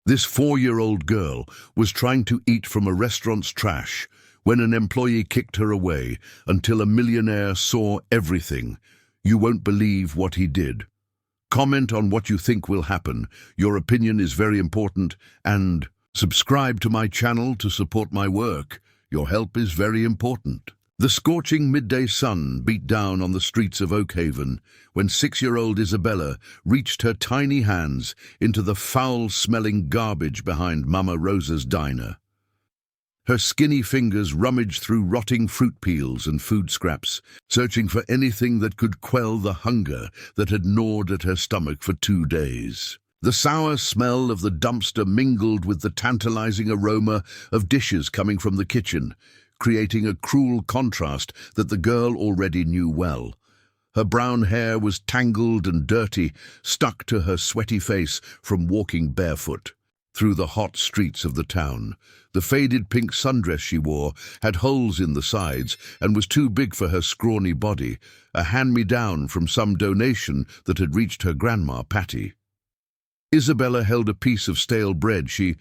This 4-year-old girl was trying to eat from a restaurant's trash when an employee kicked her away until a millionaire saw everything. You won't believe what he did. Comment on what you think will happen. Your opinion is very important, and subscribe to my channel to support my work. Your help is very important. The scorching midday sun beat down on the streets of Oakhaven when 6-year-old Isabella reached her tiny hands into the foul-smelling garbage behind Mama Rosa's diner. Her skinny fingers rummaged through rotting fruit peels and food scraps, searching for anything that could quell the hunger that had gnawed at her stomach for 2 days. The sour smell of the dumpster mingled with the tantalizing aroma of dishes coming from the kitchen, creating a cruel contrast that the girl already knew well. Her brown hair was tangled and dirty, stuck to her sweaty face from walking barefoot through the hot streets of the town. The faded pink sundress she wore had holes in the sides and was too big for her scrawny body, a hand-me-down from some donation that had reached her grandma, Patty. Isabella held a piece of stale bread she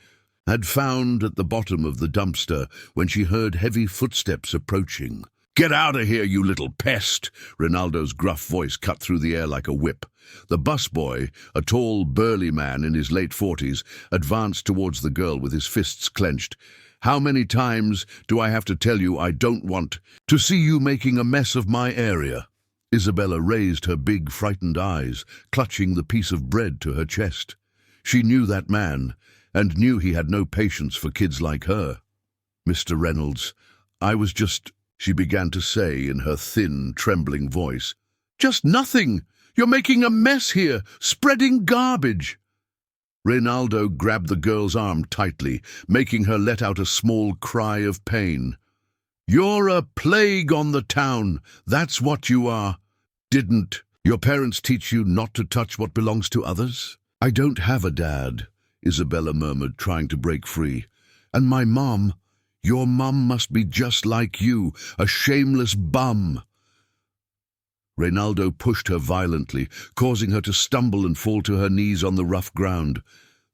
had found at the bottom of the dumpster when she heard heavy footsteps approaching. "Get out of here, you little pest!" Ronaldo's gruff voice cut through the air like a whip. The busboy, a tall, burly man in his late 40s, advanced towards the girl with his fists clenched. "How many times do I have to tell you I don't want to see you making a mess of my area?" Isabella raised her big, frightened eyes, clutching the piece of bread to her chest. She knew that man, and knew he had no patience for kids like her. "Mr. Reynolds, I was just—" she began to say in her thin, trembling voice. "Just nothing! You're making a mess here, spreading garbage!" Reynaldo grabbed the girl's arm tightly, making her let out a small cry of pain. "You're a plague on the town, that's what you are. Didn't your parents teach you not to touch what belongs to others?" "I don't have a dad," Isabella murmured, trying to break free. "And my mom, your mum must be just like you, a shameless bum." Reynaldo pushed her violently, causing her to stumble and fall to her knees on the rough ground.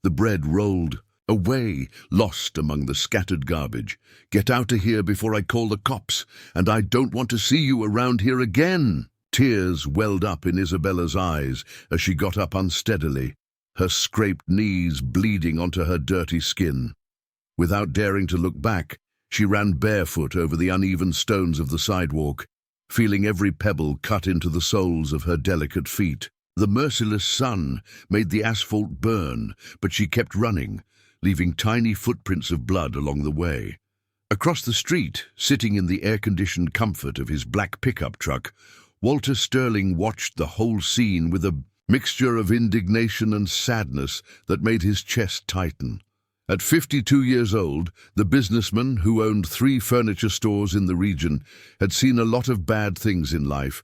The bread rolled away, lost among the scattered garbage. "Get out of here before I call the cops, and I don't want to see you around here again." Tears welled up in Isabella's eyes as she got up unsteadily, her scraped knees bleeding onto her dirty skin. Without daring to look back, she ran barefoot over the uneven stones of the sidewalk, feeling every pebble cut into the soles of her delicate feet. The merciless sun made the asphalt burn, but she kept running, leaving tiny footprints of blood along the way. Across the street, sitting in the air-conditioned comfort of his black pickup truck, Walter Sterling watched the whole scene with a mixture of indignation and sadness that made his chest tighten. At 52 years old, the businessman who owned 3 furniture stores in the region had seen a lot of bad things in life,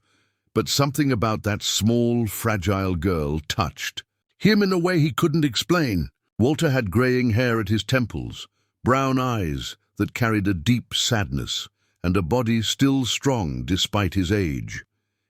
but something about that small, fragile girl touched him in a way he couldn't explain. Walter had graying hair at his temples, brown eyes that carried a deep sadness, and a body still strong despite his age.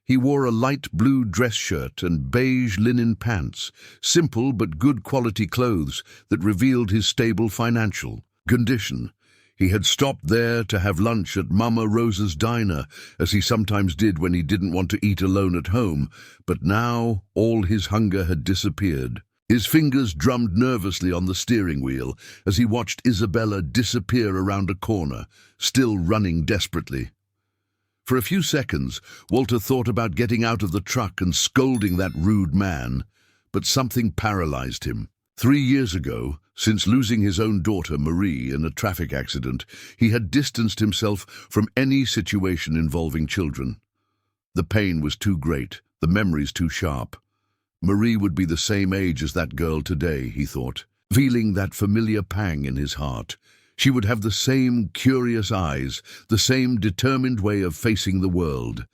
He wore a light blue dress shirt and beige linen pants, simple but good quality clothes that revealed his stable financial condition. He had stopped there to have lunch at Mama Rosa's diner, as he sometimes did when he didn't want to eat alone at home, but now all his hunger had disappeared. His fingers drummed nervously on the steering wheel as he watched Isabella disappear around a corner, still running desperately. For a few seconds, Walter thought about getting out of the truck and scolding that rude man, but something paralyzed him. 3 years ago, since losing his own daughter, Marie, in a traffic accident, he had distanced himself from any situation involving children. The pain was too great, the memories too sharp. Marie would be the same age as that girl today, he thought, feeling that familiar pang in his heart. She would have the same curious eyes, the same determined way of facing the world.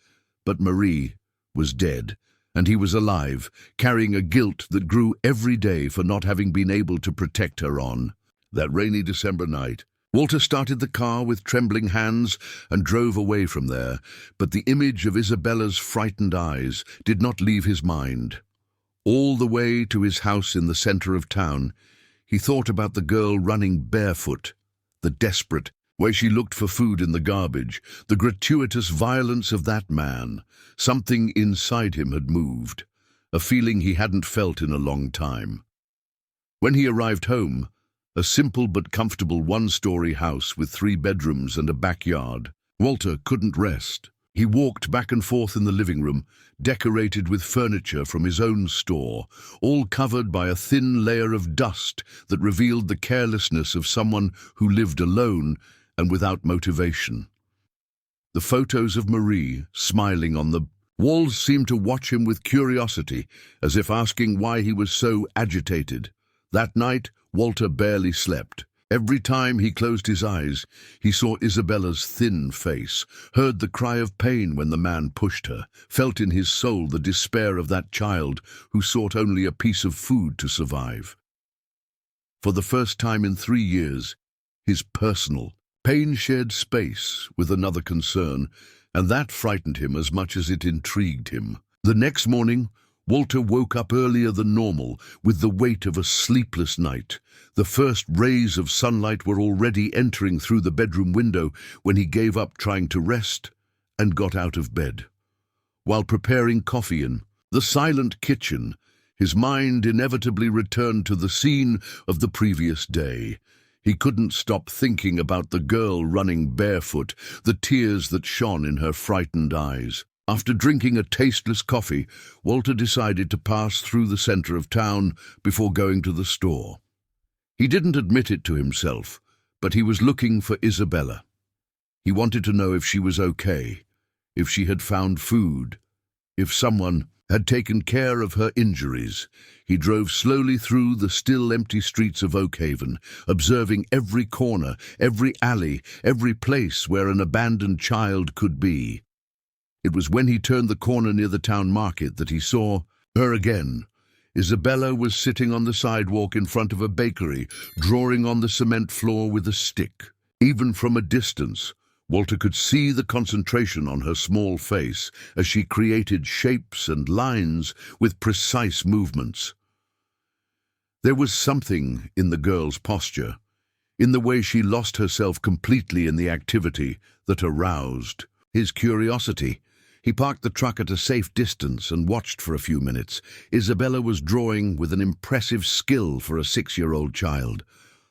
But Marie was dead, and he was alive, carrying a guilt that grew every day for not having been able to protect her on that rainy December night. Walter started the car with trembling hands and drove away from there, but the image of Isabella's frightened eyes did not leave his mind. All the way to his house in the center of town, He thought about the girl running barefoot, the desperate way she looked for food in the garbage, the gratuitous violence of that man. Something inside him had moved, a feeling he hadn't felt in a long time. When he arrived home, a simple but comfortable one-story house with 3 bedrooms and a backyard, Walter couldn't rest. He walked back and forth in the living room, decorated with furniture from his own store, all covered by a thin layer of dust that revealed the carelessness of someone who lived alone and without motivation. The photos of Marie, smiling on the walls, seemed to watch him with curiosity, as if asking why he was so agitated. That night, Walter barely slept. Every time he closed his eyes, he saw Isabella's thin face, heard the cry of pain when the man pushed her, felt in his soul the despair of that child who sought only a piece of food to survive. For the first time in 3 years, his personal pain shared space with another concern, and that frightened him as much as it intrigued him. The next morning, Walter woke up earlier than normal with the weight of a sleepless night. The first rays of sunlight were already entering through the bedroom window when he gave up trying to rest and got out of bed. While preparing coffee in the silent kitchen, his mind inevitably returned to the scene of the previous day. He couldn't stop thinking about the girl running barefoot, the tears that shone in her frightened eyes. After drinking a tasteless coffee, Walter decided to pass through the center of town before going to the store. He didn't admit it to himself, but he was looking for Isabella. He wanted to know if she was okay, if she had found food, if someone had taken care of her injuries. He drove slowly through the still empty streets of Oakhaven, observing every corner, every alley, every place where an abandoned child could be. It was when he turned the corner near the town market that he saw her again. Isabella was sitting on the sidewalk in front of a bakery, drawing on the cement floor with a stick. Even from a distance, Walter could see the concentration on her small face as she created shapes and lines with precise movements. There was something in the girl's posture, in the way she lost herself completely in the activity, that aroused his curiosity. He parked the truck at a safe distance and watched for a few minutes. Isabella was drawing with an impressive skill for a 6-year-old child.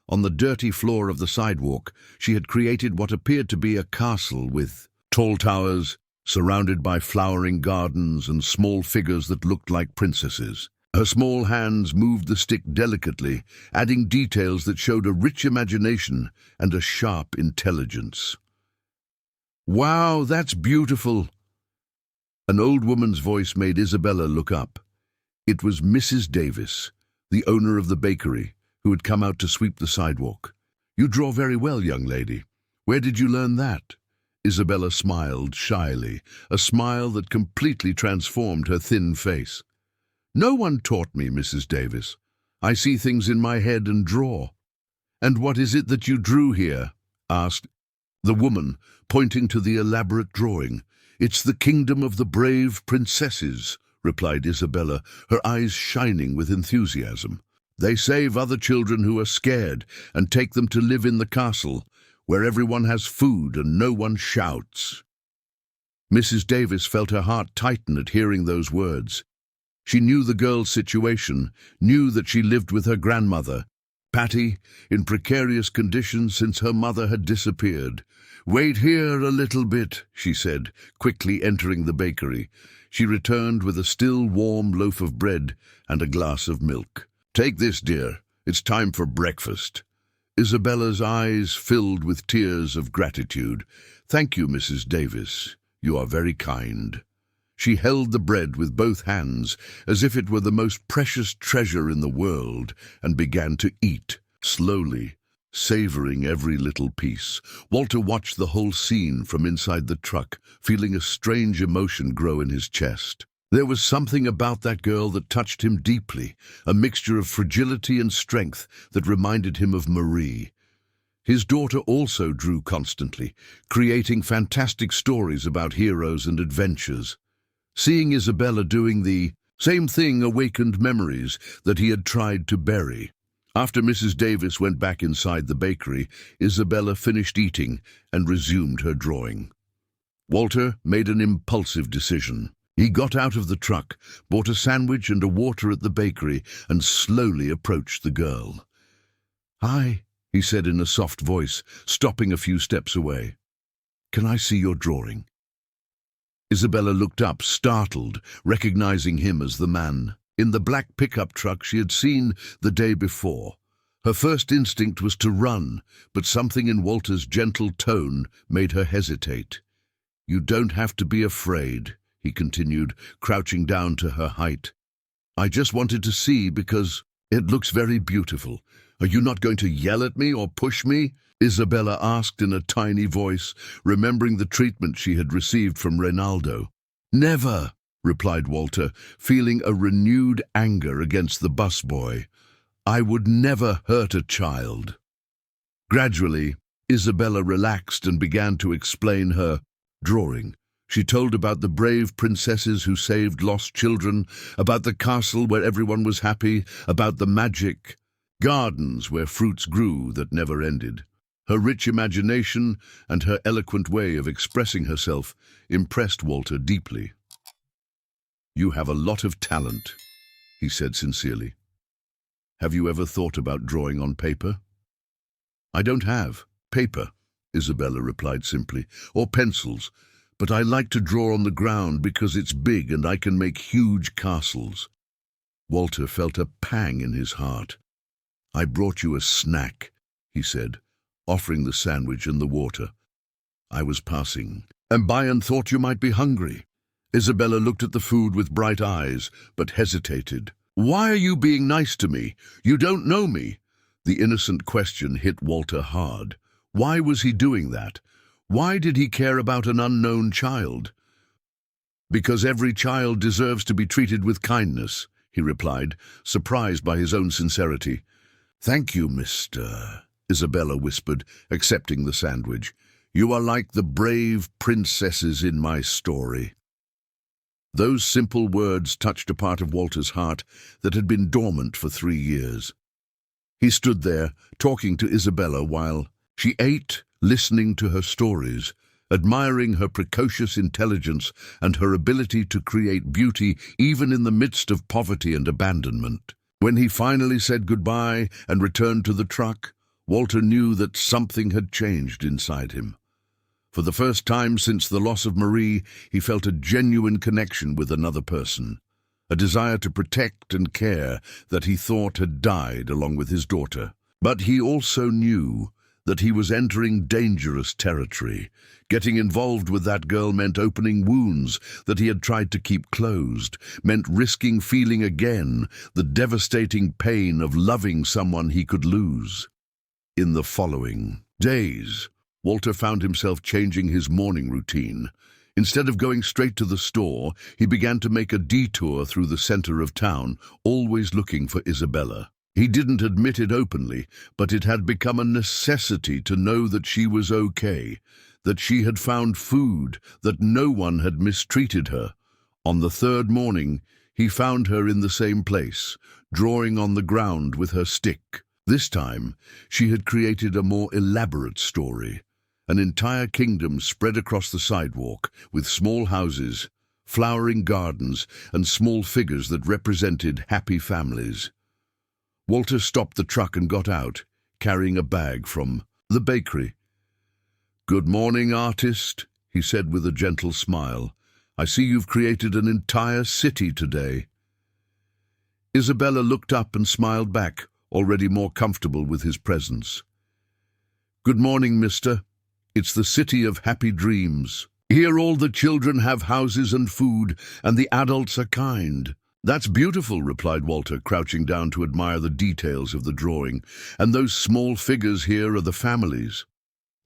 On the dirty floor of the sidewalk, she had created what appeared to be a castle with tall towers, surrounded by flowering gardens and small figures that looked like princesses. Her small hands moved the stick delicately, adding details that showed a rich imagination and a sharp intelligence. "Wow, that's beautiful!" An old woman's voice made Isabella look up. It was Mrs. Davis, the owner of the bakery, who had come out to sweep the sidewalk. "You draw very well, young lady. Where did you learn that?" Isabella smiled shyly, a smile that completely transformed her thin face. "No one taught me, Mrs. Davis. I see things in my head and draw." "And what is it that you drew here?" asked the woman, pointing to the elaborate drawing. "It's the kingdom of the brave princesses," replied Isabella, her eyes shining with enthusiasm. "They save other children who are scared and take them to live in the castle, where everyone has food and no one shouts." Mrs. Davis felt her heart tighten at hearing those words. She knew the girl's situation, knew that she lived with her grandmother, Patty, in precarious conditions since her mother had disappeared. "Wait here a little bit," she said, quickly entering the bakery. She returned with a still warm loaf of bread and a glass of milk. "Take this, dear. It's time for breakfast." Isabella's eyes filled with tears of gratitude. "Thank you, Mrs. Davis. You are very kind." She held the bread with both hands, as if it were the most precious treasure in the world, and began to eat, slowly, savoring every little piece. Walter watched the whole scene from inside the truck, feeling a strange emotion grow in his chest. There was something about that girl that touched him deeply, a mixture of fragility and strength that reminded him of Marie. His daughter also drew constantly, creating fantastic stories about heroes and adventures. Seeing Isabella doing the same thing awakened memories that he had tried to bury. After Mrs. Davis went back inside the bakery, Isabella finished eating and resumed her drawing. Walter made an impulsive decision. He got out of the truck, bought a sandwich and a water at the bakery, and slowly approached the girl. "Hi," he said in a soft voice, stopping a few steps away. "Can I see your drawing?" Isabella looked up, startled, recognizing him as the man in the black pickup truck she had seen the day before. Her first instinct was to run, but something in Walter's gentle tone made her hesitate. "You don't have to be afraid," he continued, crouching down to her height. "I just wanted to see because it looks very beautiful. Are you not going to yell at me or push me?" Isabella asked in a tiny voice, remembering the treatment she had received from Reynaldo. "Never," replied Walter, feeling a renewed anger against the busboy. "I would never hurt a child." Gradually, Isabella relaxed and began to explain her drawing. She told about the brave princesses who saved lost children, about the castle where everyone was happy, about the magic gardens where fruits grew that never ended. Her rich imagination and her eloquent way of expressing herself impressed Walter deeply. "You have a lot of talent," he said sincerely. "Have you ever thought about drawing on paper?" "I don't have paper," Isabella replied simply, "or pencils, but I like to draw on the ground because it's big and I can make huge castles." Walter felt a pang in his heart. "I brought you a snack," he said, offering the sandwich and the water. "I was passing by and thought you might be hungry." Isabella looked at the food with bright eyes, but hesitated. "Why are you being nice to me? You don't know me." The innocent question hit Walter hard. Why was he doing that? Why did he care about an unknown child? "Because every child deserves to be treated with kindness," he replied, surprised by his own sincerity. "Thank you, Mr." Isabella whispered, accepting the sandwich. "You are like the brave princesses in my story." Those simple words touched a part of Walter's heart that had been dormant for 3 years. He stood there, talking to Isabella while she ate, listening to her stories, admiring her precocious intelligence and her ability to create beauty even in the midst of poverty and abandonment. When he finally said goodbye and returned to the truck, Walter knew that something had changed inside him. For the first time since the loss of Marie, he felt a genuine connection with another person, a desire to protect and care that he thought had died along with his daughter. But he also knew that he was entering dangerous territory. Getting involved with that girl meant opening wounds that he had tried to keep closed, meant risking feeling again the devastating pain of loving someone he could lose. In the following days, Walter found himself changing his morning routine. Instead of going straight to the store, he began to make a detour through the center of town, always looking for Isabella. He didn't admit it openly, but it had become a necessity to know that she was okay, that she had found food, that no one had mistreated her. On the third morning, he found her in the same place, drawing on the ground with her stick. This time, she had created a more elaborate story. An entire kingdom spread across the sidewalk, with small houses, flowering gardens, and small figures that represented happy families. Walter stopped the truck and got out, carrying a bag from the bakery. "Good morning, artist," he said with a gentle smile. "I see you've created an entire city today." Isabella looked up and smiled back, already more comfortable with his presence. "Good morning, mister. It's the city of happy dreams. Here all the children have houses and food, and the adults are kind." "That's beautiful," replied Walter, crouching down to admire the details of the drawing. "And those small figures here are the families."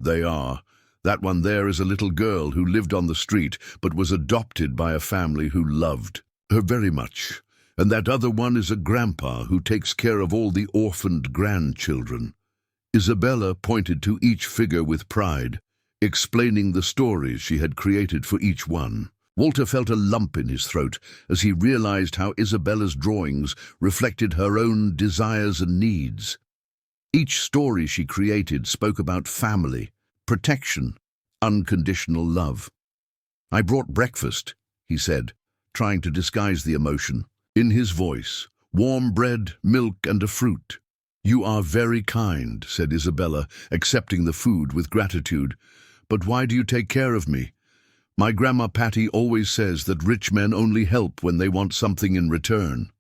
"They are. That one there is a little girl who lived on the street, but was adopted by a family who loved her very much. And that other one is a grandpa who takes care of all the orphaned grandchildren." Isabella pointed to each figure with pride, explaining the stories she had created for each one. Walter felt a lump in his throat as he realized how Isabella's drawings reflected her own desires and needs. Each story she created spoke about family, protection, unconditional love. "I brought breakfast," he said, trying to disguise the emotion. In his voice, warm bread, milk, and a fruit. "You are very kind," said Isabella, accepting the food with gratitude. "But why do you take care of me? My Grandma Patty always says that rich men only help when they want something in return."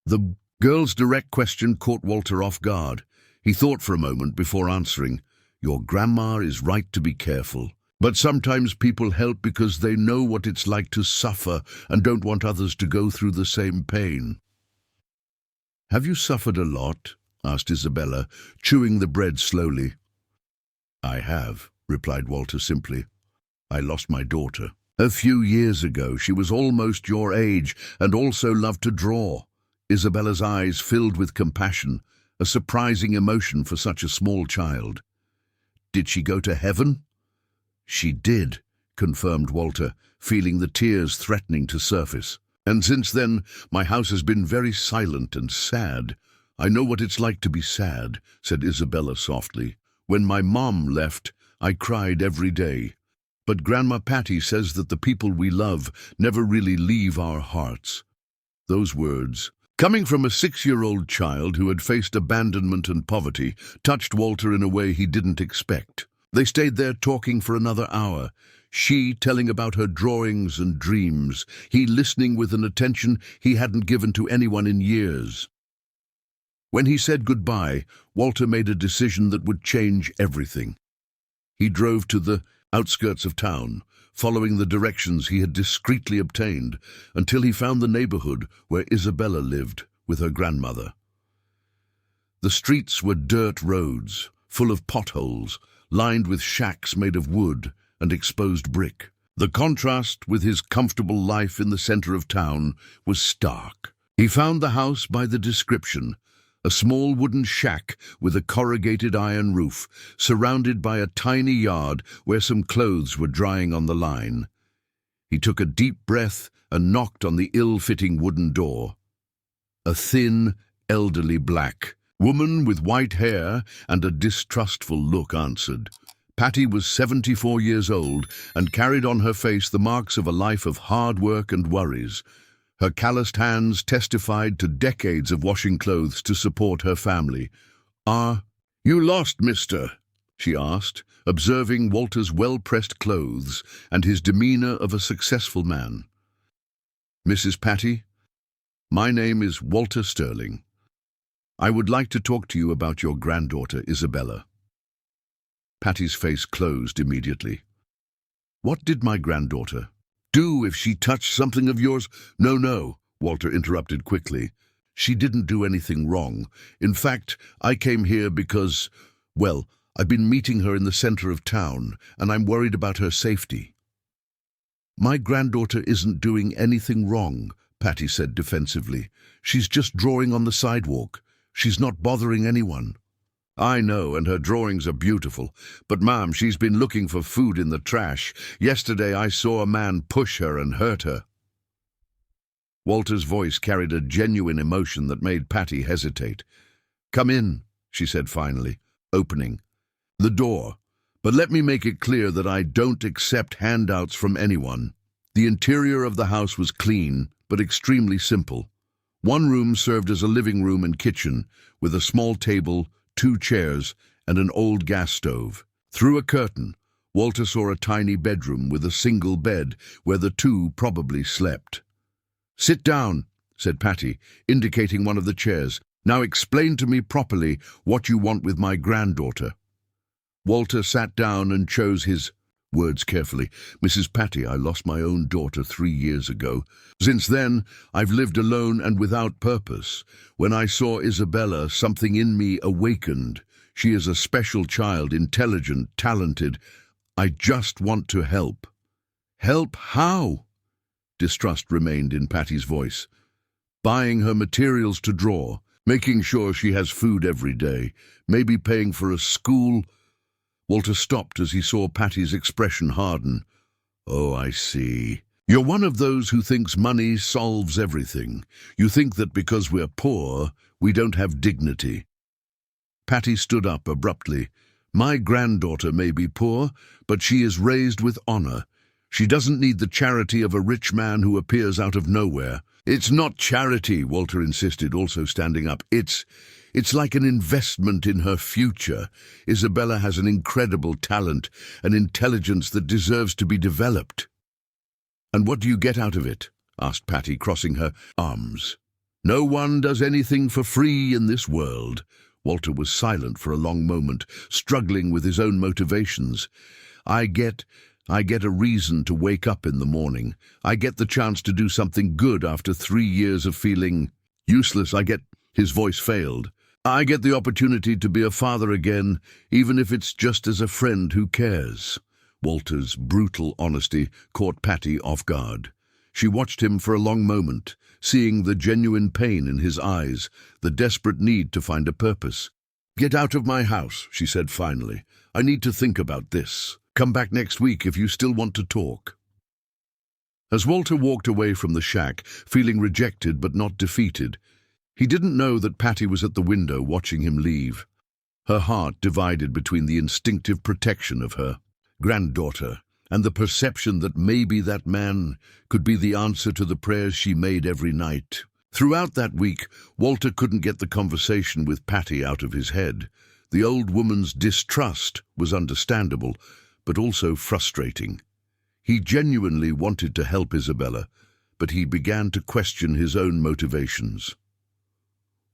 The girl's direct question caught Walter off guard. He thought for a moment before answering. "Your grandma is right to be careful. But sometimes people help because they know what it's like to suffer and don't want others to go through the same pain." "Have you suffered a lot?" asked Isabella, chewing the bread slowly. "I have," replied Walter simply. "I lost my daughter. A few years ago. She was almost your age and also loved to draw." Isabella's eyes filled with compassion, a surprising emotion for such a small child. "Did she go to heaven?" "She did," confirmed Walter, feeling the tears threatening to surface. "And since then, my house has been very silent and sad." "I know what it's like to be sad," said Isabella softly. "When my mom left, I cried every day. But Grandma Patty says that the people we love never really leave our hearts." Those words, coming from a 6-year-old child who had faced abandonment and poverty, touched Walter in a way he didn't expect. They stayed there talking for another hour, she telling about her drawings and dreams, he listening with an attention he hadn't given to anyone in years. When he said goodbye, Walter made a decision that would change everything. He drove to the outskirts of town, following the directions he had discreetly obtained, until he found the neighborhood where Isabella lived with her grandmother. The streets were dirt roads, full of potholes, lined with shacks made of wood and exposed brick. The contrast with his comfortable life in the center of town was stark. He found the house by the description, a small wooden shack with a corrugated iron roof, surrounded by a tiny yard where some clothes were drying on the line. He took a deep breath and knocked on the ill-fitting wooden door. A thin, elderly black woman with white hair and a distrustful look answered. Patty was 74 years old and carried on her face the marks of a life of hard work and worries. Her calloused hands testified to decades of washing clothes to support her family. "Are you lost, mister?" she asked, observing Walter's well-pressed clothes and his demeanor of a successful man. "Mrs. Patty, my name is Walter Sterling. I would like to talk to you about your granddaughter, Isabella." Patty's face closed immediately. "What did my granddaughter do if she touched something of yours?" No, Walter interrupted quickly. "She didn't do anything wrong. In fact, I came here because, well, I've been meeting her in the center of town, and I'm worried about her safety." "My granddaughter isn't doing anything wrong," Patty said defensively. "She's just drawing on the sidewalk. She's not bothering anyone." "I know, and her drawings are beautiful. But, Ma'am, she's been looking for food in the trash. Yesterday I saw a man push her and hurt her." Walter's voice carried a genuine emotion that made Patty hesitate. "Come in," she said finally, opening the door. "But let me make it clear that I don't accept handouts from anyone." The interior of the house was clean, but extremely simple. One room served as a living room and kitchen, with a small table, 2 chairs, and an old gas stove. Through a curtain, Walter saw a tiny bedroom with a single bed where the two probably slept. "Sit down," said Patty, indicating one of the chairs. "Now explain to me properly what you want with my granddaughter." Walter sat down and chose his words carefully. "Mrs. Patty, I lost my own daughter 3 years ago. Since then, I've lived alone and without purpose. When I saw Isabella, something in me awakened. She is a special child, intelligent, talented. I just want to help." "Help how?" Distrust remained in Patty's voice. "Buying her materials to draw, making sure she has food every day, maybe paying for a school." Walter stopped as he saw Patty's expression harden. "Oh, I see." You're one of those who thinks money solves everything. You think that because we're poor, we don't have dignity. Patty stood up abruptly. My granddaughter may be poor, but she is raised with honor. She doesn't need the charity of a rich man who appears out of nowhere. It's not charity, Walter insisted, also standing up. It's like an investment in her future. Isabella has an incredible talent, an intelligence that deserves to be developed. And what do you get out of it? Asked Patty, crossing her arms. No one does anything for free in this world. Walter was silent for a long moment, struggling with his own motivations. I get a reason to wake up in the morning. I get the chance to do something good after 3 years of feeling useless. His voice failed. I get the opportunity to be a father again, even if it's just as a friend who cares. Walter's brutal honesty caught Patty off guard. She watched him for a long moment, seeing the genuine pain in his eyes, the desperate need to find a purpose. Get out of my house, she said finally. I need to think about this. Come back next week if you still want to talk. As Walter walked away from the shack, feeling rejected but not defeated, he didn't know that Patty was at the window watching him leave. Her heart divided between the instinctive protection of her granddaughter and the perception that maybe that man could be the answer to the prayers she made every night. Throughout that week, Walter couldn't get the conversation with Patty out of his head. The old woman's distrust was understandable, but also frustrating. He genuinely wanted to help Isabella, but he began to question his own motivations.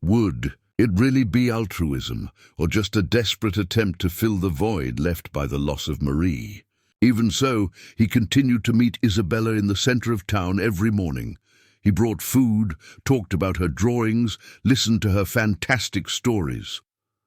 Would it really be altruism, or just a desperate attempt to fill the void left by the loss of Marie? Even so, he continued to meet Isabella in the center of town every morning. He brought food, talked about her drawings, listened to her fantastic stories.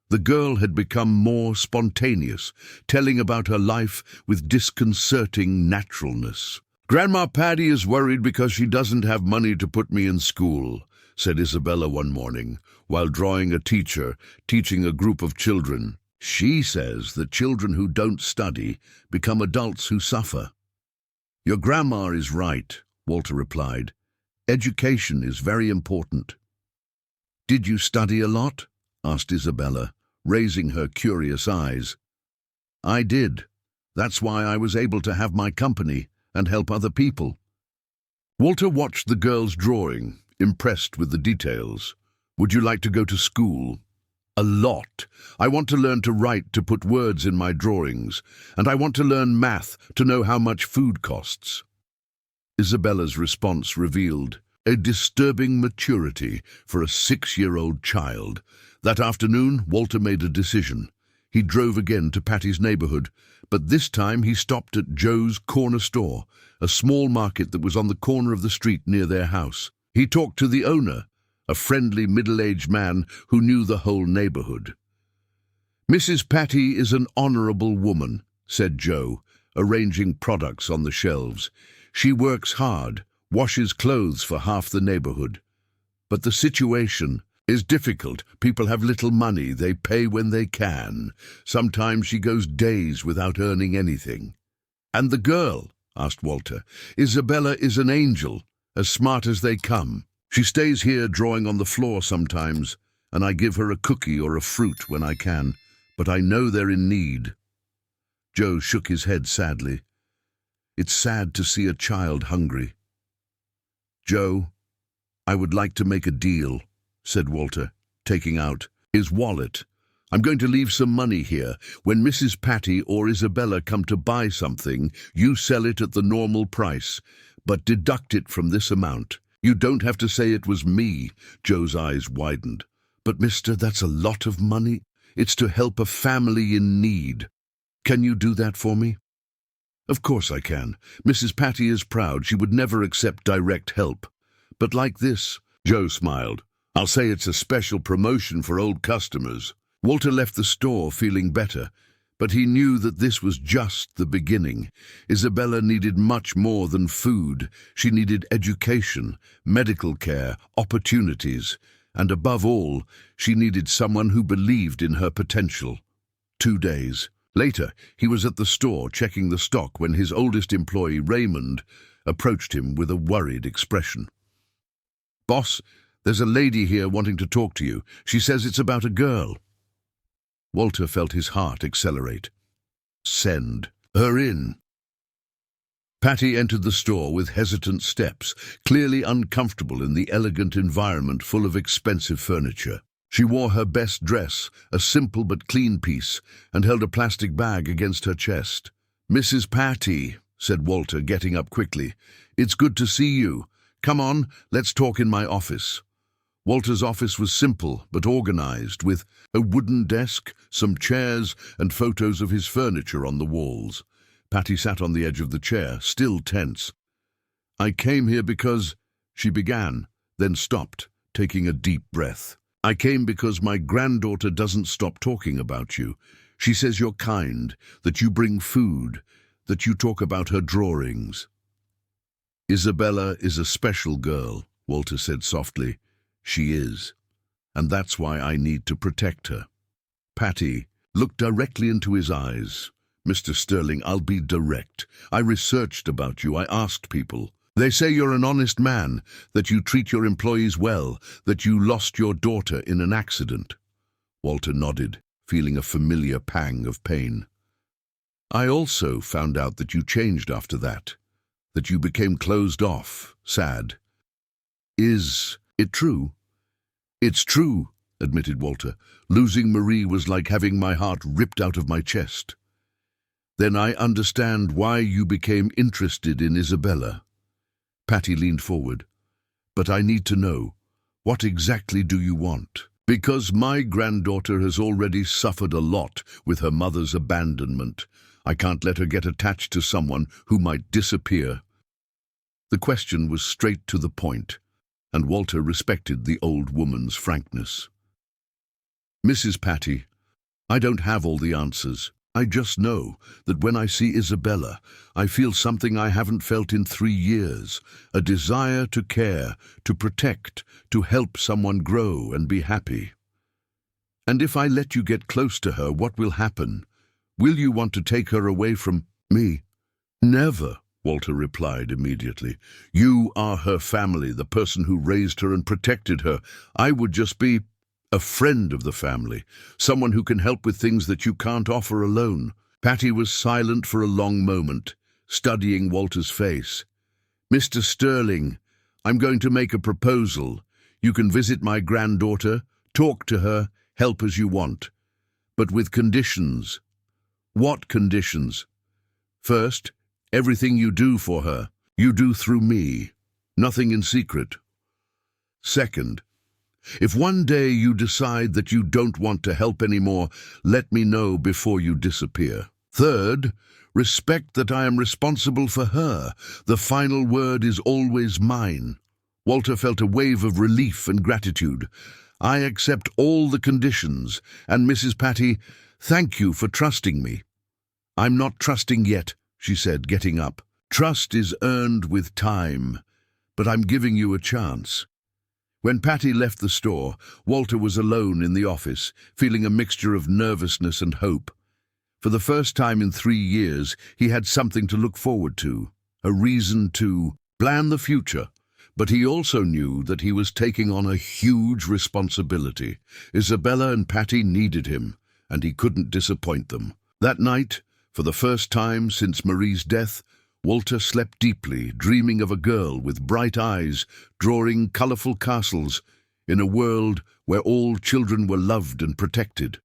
The girl had become more spontaneous, telling about her life with disconcerting naturalness. Grandma Patty is worried because she doesn't have money to put me in school, said Isabella one morning, while drawing a teacher, teaching a group of children. She says that children who don't study become adults who suffer. Your grandma is right, Walter replied. Education is very important. Did you study a lot? Asked Isabella, raising her curious eyes. I did. That's why I was able to have my company and help other people. Walter watched the girl's drawing, impressed with the details. Would you like to go to school? A lot. I want to learn to write, to put words in my drawings, and I want to learn math to know how much food costs. Isabella's response revealed a disturbing maturity for a 6-year-old child. That afternoon, Walter made a decision. He drove again to Patty's neighborhood, but this time he stopped at Joe's Corner Store, a small market that was on the corner of the street near their house. He talked to the owner, a friendly middle-aged man who knew the whole neighborhood. Mrs. Patty is an honorable woman, said Joe, arranging products on the shelves. She works hard, washes clothes for half the neighborhood. But the situation is difficult. People have little money. They pay when they can. Sometimes she goes days without earning anything. And the girl? Asked Walter. Isabella is an angel, as smart as they come. She stays here drawing on the floor sometimes, and I give her a cookie or a fruit when I can, but I know they're in need. Joe shook his head sadly. It's sad to see a child hungry. Joe, I would like to make a deal, said Walter, taking out his wallet. I'm going to leave some money here. When Mrs. Patty or Isabella come to buy something, you sell it at the normal price, but deduct it from this amount. You don't have to say it was me. Joe's eyes widened. But mister, that's a lot of money. It's to help a family in need. Can you do that for me? Of course I can. Mrs. Patty is proud. She would never accept direct help. But like this, Joe smiled. I'll say it's a special promotion for old customers. Walter left the store feeling better, but he knew that this was just the beginning. Isabella needed much more than food. She needed education, medical care, opportunities, and above all, she needed someone who believed in her potential. 2 days later, he was at the store checking the stock when his oldest employee, Raymond, approached him with a worried expression. "Boss, there's a lady here wanting to talk to you. She says it's about a girl." Walter felt his heart accelerate. "Send her in." Patty entered the store with hesitant steps, clearly uncomfortable in the elegant environment full of expensive furniture. She wore her best dress, a simple but clean piece, and held a plastic bag against her chest. "Mrs. Patty," said Walter, getting up quickly, "it's good to see you. Come on, let's talk in my office." Walter's office was simple but organized, with a wooden desk, some chairs, and photos of his furniture on the walls. Patty sat on the edge of the chair, still tense. "I came here because—" she began, then stopped, taking a deep breath. "I came because my granddaughter doesn't stop talking about you. She says you're kind, that you bring food, that you talk about her drawings." "Isabella is a special girl," Walter said softly. "She is. And that's why I need to protect her." Patty looked directly into his eyes. "Mr. Sterling, I'll be direct. I researched about you. I asked people. They say you're an honest man, that you treat your employees well, that you lost your daughter in an accident." Walter nodded, feeling a familiar pang of pain. "I also found out that you changed after that you became closed off, sad. Is it true?" "It's true," admitted Walter. "Losing Marie was like having my heart ripped out of my chest." "Then I understand why you became interested in Isabella." Patty leaned forward. "But I need to know, what exactly do you want? Because my granddaughter has already suffered a lot with her mother's abandonment. I can't let her get attached to someone who might disappear." The question was straight to the point, and Walter respected the old woman's frankness. "Mrs. Patty, I don't have all the answers. I just know that when I see Isabella, I feel something I haven't felt in 3 years, a desire to care, to protect, to help someone grow and be happy. And if I let you get close to her, what will happen? Will you want to take her away from me?" "Never," Walter replied immediately. "You are her family, the person who raised her and protected her. I would just be a friend of the family, someone who can help with things that you can't offer alone." Patty was silent for a long moment, studying Walter's face. "Mr. Sterling, I'm going to make a proposal. You can visit my granddaughter, talk to her, help as you want, but with conditions." "What conditions?" "First, everything you do for her, you do through me, nothing in secret. Second, if one day you decide that you don't want to help anymore, let me know before you disappear. Third, respect that I am responsible for her. The final word is always mine." Walter felt a wave of relief and gratitude. "I accept all the conditions, and Mrs. Patty, thank you for trusting me." "I'm not trusting yet," she said, getting up. "Trust is earned with time, but I'm giving you a chance." When Patty left the store, Walter was alone in the office, feeling a mixture of nervousness and hope. For the first time in 3 years, he had something to look forward to, a reason to plan the future. But he also knew that he was taking on a huge responsibility. Isabella and Patty needed him, and he couldn't disappoint them. That night, for the first time since Marie's death, Walter slept deeply, dreaming of a girl with bright eyes, drawing colorful castles in a world where all children were loved and protected.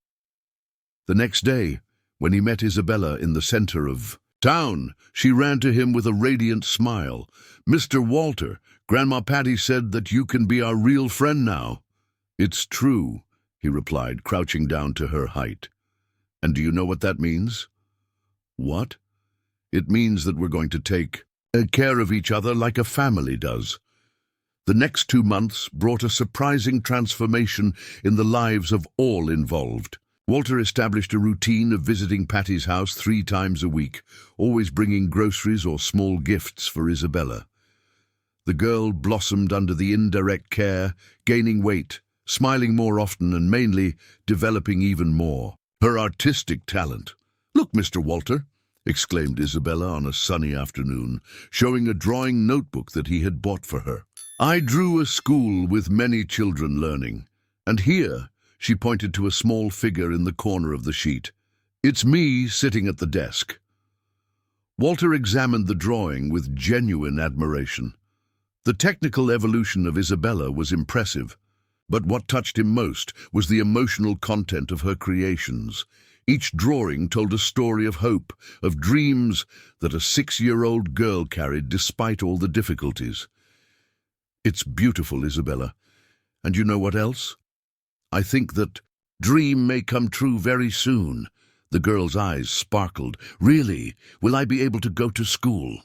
The next day, when he met Isabella in the center of town, she ran to him with a radiant smile. "Mr. Walter, Grandma Patty said that you can be our real friend now." "It's true," he replied, crouching down to her height. "And do you know what that means?" "What?" "It means that we're going to take care of each other like a family does." The next 2 months brought a surprising transformation in the lives of all involved. Walter established a routine of visiting Patty's house 3 times a week, always bringing groceries or small gifts for Isabella. The girl blossomed under the indirect care, gaining weight, smiling more often, and mainly developing even more her artistic talent. "Look, Mr. Walter," exclaimed Isabella on a sunny afternoon, showing a drawing notebook that he had bought for her. "I drew a school with many children learning, and here," she pointed to a small figure in the corner of the sheet, "it's me sitting at the desk." Walter examined the drawing with genuine admiration. The technical evolution of Isabella was impressive, but what touched him most was the emotional content of her creations. Each drawing told a story of hope, of dreams that a 6-year-old girl carried despite all the difficulties. "It's beautiful, Isabella. And you know what else? I think that dream may come true very soon." The girl's eyes sparkled. "Really? Will I be able to go to school?"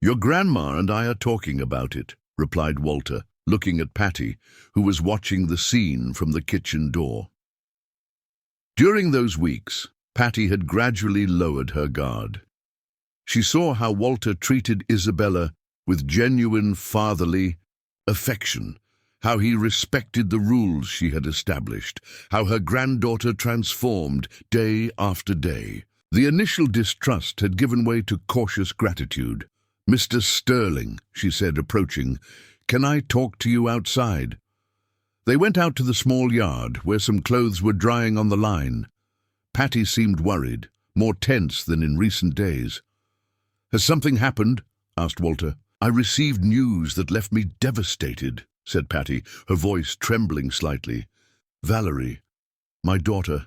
"Your grandma and I are talking about it," replied Walter, looking at Patty, who was watching the scene from the kitchen door. During those weeks, Patty had gradually lowered her guard. She saw how Walter treated Isabella with genuine fatherly affection, how he respected the rules she had established, how her granddaughter transformed day after day. The initial distrust had given way to cautious gratitude. "Mr. Sterling," she said, approaching, "can I talk to you outside?" They went out to the small yard, where some clothes were drying on the line. Patty seemed worried, more tense than in recent days. "Has something happened?" asked Walter. "I received news that left me devastated," said Patty, her voice trembling slightly. "Valerie, my daughter,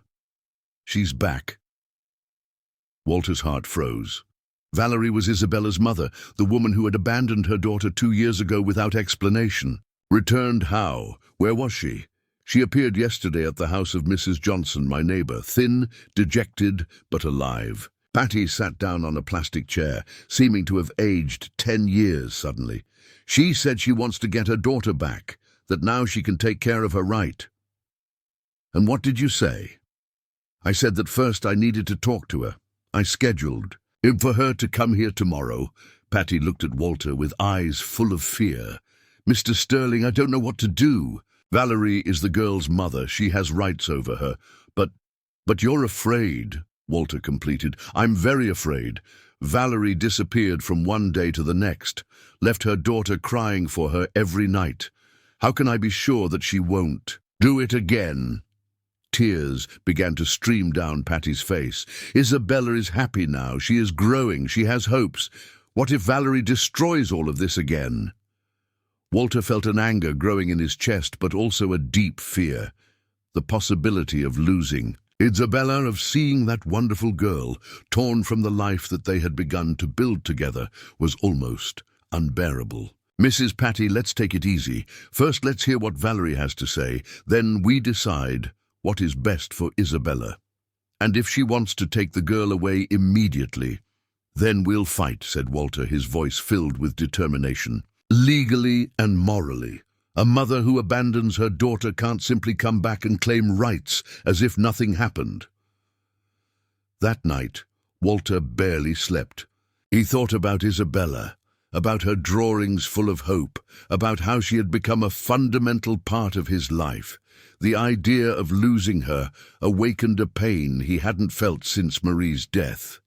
she's back." Walter's heart froze. Valerie was Isabella's mother, the woman who had abandoned her daughter 2 years ago without explanation. Returned how? Where was she? "She appeared yesterday at the house of Mrs. Johnson, my neighbor, thin, dejected, but alive." Patty sat down on a plastic chair, seeming to have aged 10 years suddenly. "She said she wants to get her daughter back, that now she can take care of her right." "And what did you say?" "I said that first I needed to talk to her. I scheduled for her to come here tomorrow." Patty looked at Walter with eyes full of fear. "Mr. Sterling, I don't know what to do. Valerie is the girl's mother. She has rights over her. But you're afraid," Walter completed. "I'm very afraid. Valerie disappeared from one day to the next, left her daughter crying for her every night. How can I be sure that she won't do it again?" Tears began to stream down Patty's face. "Isabella is happy now. She is growing. She has hopes. What if Valerie destroys all of this again?" Walter felt an anger growing in his chest, but also a deep fear. The possibility of losing Isabella, of seeing that wonderful girl torn from the life that they had begun to build together, was almost unbearable. "Mrs. Patty, let's take it easy. First, let's hear what Valerie has to say. Then we decide what is best for Isabella. And if she wants to take the girl away immediately, then we'll fight," said Walter, his voice filled with determination. "Legally and morally. A mother who abandons her daughter can't simply come back and claim rights as if nothing happened." That night, Walter barely slept. He thought about Isabella, about her drawings full of hope, about how she had become a fundamental part of his life. The idea of losing her awakened a pain he hadn't felt since Marie's death.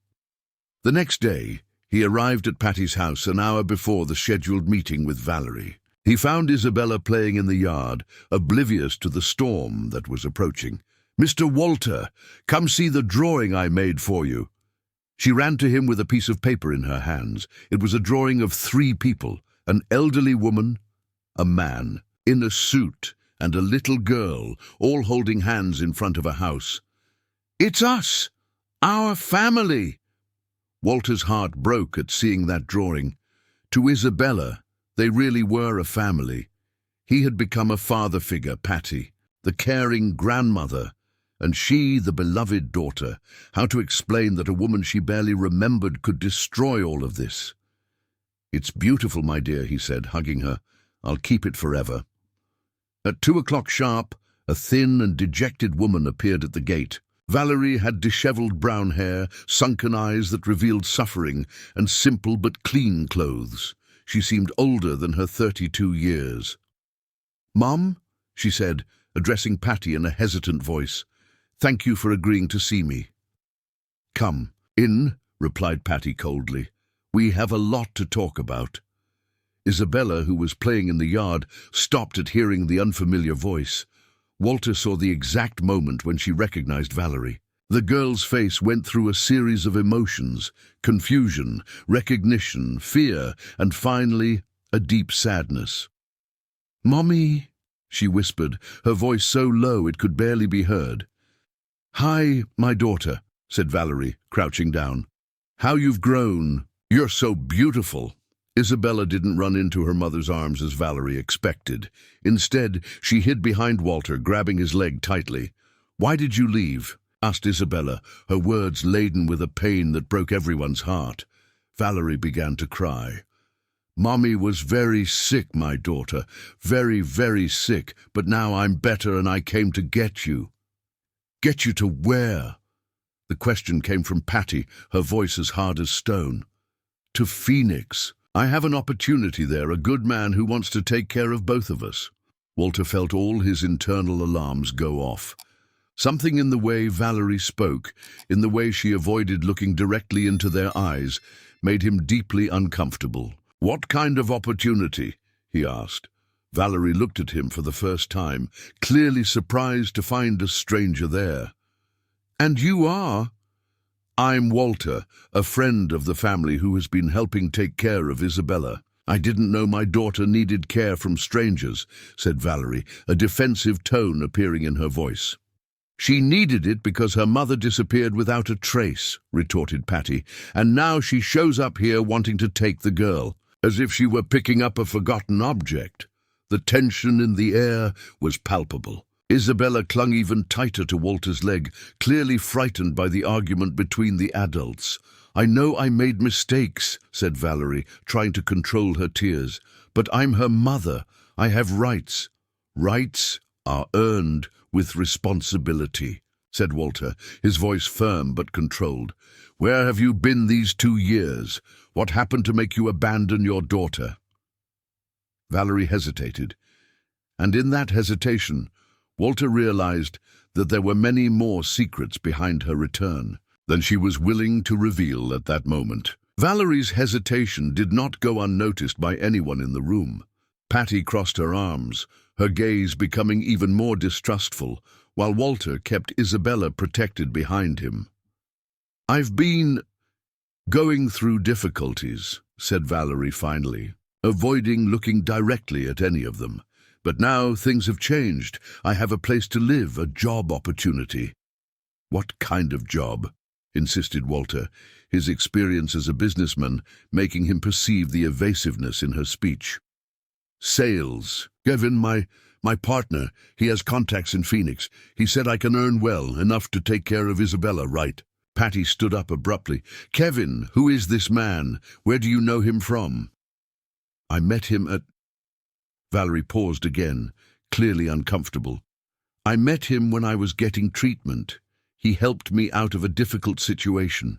The next day, he arrived at Patty's house an hour before the scheduled meeting with Valerie. He found Isabella playing in the yard, oblivious to the storm that was approaching. "Mr. Walter, come see the drawing I made for you." She ran to him with a piece of paper in her hands. It was a drawing of 3 people, an elderly woman, a man in a suit, and a little girl, all holding hands in front of a house. "It's us! Our family!" Walter's heart broke at seeing that drawing. To Isabella, they really were a family. He had become a father figure, Patty, the caring grandmother, and she the beloved daughter. How to explain that a woman she barely remembered could destroy all of this? "It's beautiful, my dear," he said, hugging her. "I'll keep it forever." At 2 o'clock sharp, a thin and dejected woman appeared at the gate. Valerie had disheveled brown hair, sunken eyes that revealed suffering, and simple but clean clothes. She seemed older than her 32 years. "Mom," she said, addressing Patty in a hesitant voice, "thank you for agreeing to see me." "Come in," replied Patty coldly. "We have a lot to talk about." Isabella, who was playing in the yard, stopped at hearing the unfamiliar voice. Walter saw the exact moment when she recognized Valerie. The girl's face went through a series of emotions: confusion, recognition, fear, and finally, a deep sadness. "Mommy," she whispered, her voice so low it could barely be heard. "Hi, my daughter," said Valerie, crouching down. "How you've grown. You're so beautiful." Isabella didn't run into her mother's arms as Valerie expected. Instead, she hid behind Walter, grabbing his leg tightly. "Why did you leave?" asked Isabella, her words laden with a pain that broke everyone's heart. Valerie began to cry. "Mommy was very sick, my daughter. Very, very sick, but now I'm better and I came to get you." "Get you to where?" The question came from Patty, her voice as hard as stone. "To Phoenix. I have an opportunity there, a good man who wants to take care of both of us." Walter felt all his internal alarms go off. Something in the way Valerie spoke, in the way she avoided looking directly into their eyes, made him deeply uncomfortable. "What kind of opportunity?" he asked. Valerie looked at him for the first time, clearly surprised to find a stranger there. "And you are?" "I'm Walter, a friend of the family who has been helping take care of Isabella." "I didn't know my daughter needed care from strangers," said Valerie, a defensive tone appearing in her voice. "She needed it because her mother disappeared without a trace," retorted Patty, "and now she shows up here wanting to take the girl, as if she were picking up a forgotten object." The tension in the air was palpable. Isabella clung even tighter to Walter's leg, clearly frightened by the argument between the adults. "I know I made mistakes," said Valerie, trying to control her tears, "but I'm her mother. I have rights." "Rights are earned with responsibility," said Walter, his voice firm but controlled. "Where have you been these 2 years? What happened to make you abandon your daughter?" Valerie hesitated, and in that hesitation, Walter realized that there were many more secrets behind her return than she was willing to reveal at that moment. Valerie's hesitation did not go unnoticed by anyone in the room. Patty crossed her arms, her gaze becoming even more distrustful, while Walter kept Isabella protected behind him. "I've been going through difficulties," said Valerie finally, avoiding looking directly at any of them. "But now things have changed. I have a place to live, a job opportunity." "What kind of job?" insisted Walter, his experience as a businessman making him perceive the evasiveness in her speech. "Sales. Kevin, my partner, he has contacts in Phoenix. He said I can earn well, enough to take care of Isabella, right?" Patty stood up abruptly. "Kevin, who is this man? Where do you know him from?" "I met him at—" Valerie paused again, clearly uncomfortable. "I met him when I was getting treatment. He helped me out of a difficult situation."